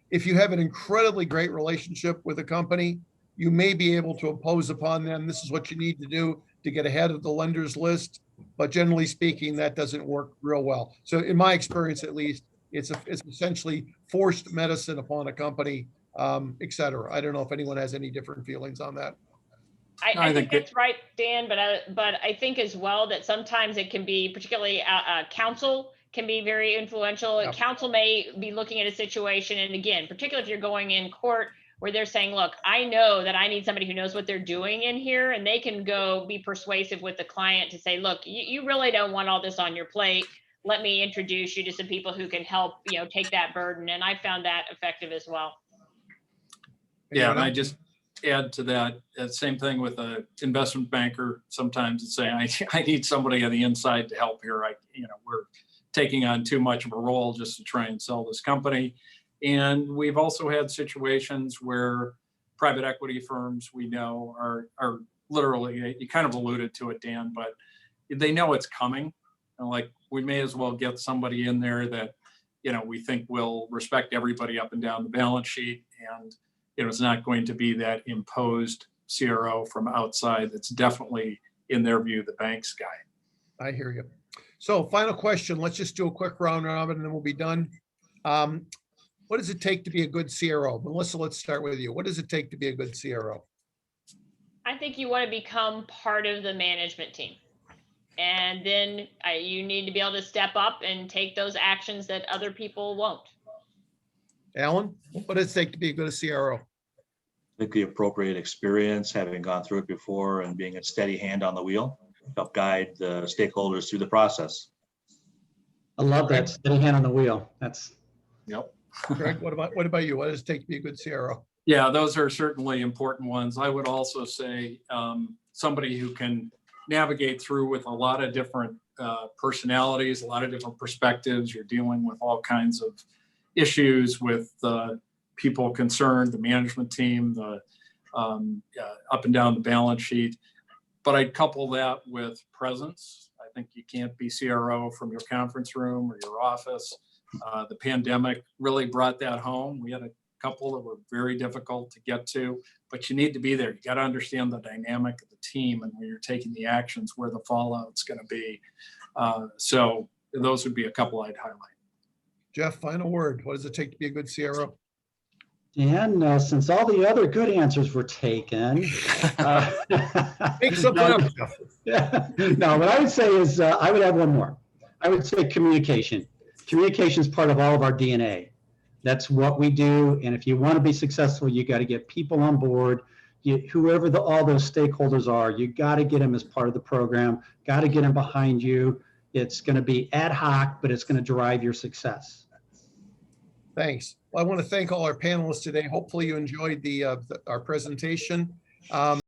If you have an incredibly great relationship with a company, you may be able to impose upon them, this is what you need to do to get ahead of the lender's list. But generally speaking, that doesn't work real well. So in my experience, at least, it's essentially forced medicine upon a company, et cetera. I don't know if anyone has any different feelings on that. I think that's right, Dan, but I think as well that sometimes it can be, particularly counsel can be very influential. Yep. Counsel may be looking at a situation, and again, particularly if you're going in court where they're saying, look, I know that I need somebody who knows what they're doing in here, and they can go be persuasive with the client to say, look, you really don't want all this on your plate. Let me introduce you to some people who can help, take that burden. And I found that effective as well. Yeah, and I just add to that, same thing with an investment banker. Sometimes it's saying, I need somebody on the inside to help here. We're taking on too much of a role just to try and sell this company. And we've also had situations where private equity firms we know are literally, you kind of alluded to it, Dan, but they know it's coming. And like, we may as well get somebody in there that, we think will respect everybody up and down the balance sheet. And, it's not going to be that imposed CRO from outside. That's definitely, in their view, the bank's guy. I hear you. So final question, let's just do a quick round robin and then we'll be done. What does it take to be a good CRO? Melissa, let's start with you. What does it take to be a good CRO? I think you want to become part of the management team. And then you need to be able to step up and take those actions that other people won't. Alan, what does it take to be a good CRO? I think the appropriate experience, having gone through it before and being a steady hand on the wheel, help guide the stakeholders through the process. I love that, steady hand on the wheel. Yep. Greg, what about you? What does it take to be a good CRO? Yeah, those are certainly important ones. I would also say somebody who can navigate through with a lot of different personalities, a lot of different perspectives. You're dealing with all kinds of issues with the people concerned, the management team, the up and down the balance sheet. But I'd couple that with presence. I think you can't be CRO from your conference room or your office. The pandemic really brought that home. We had a couple that were very difficult to get to, but you need to be there. You got to understand the dynamic of the team and when you're taking the actions, where the fallout's going to be. So those would be a couple I'd highlight. Jeff, final word. What does it take to be a good CRO? Dan, since all the other good answers were taken. Make something up, Jeff. Yeah. No, what I would say is I would add one more. I would say communication. Communication is part of all of our DNA. That's what we do. And if you want to be successful, you got to get people on board. Whoever all those stakeholders are, you got to get them as part of the program, got to get them behind you. It's going to be ad hoc, but it's going to drive your success. Thanks. Well, I want to thank all our panelists today. Hopefully you enjoyed our presentation.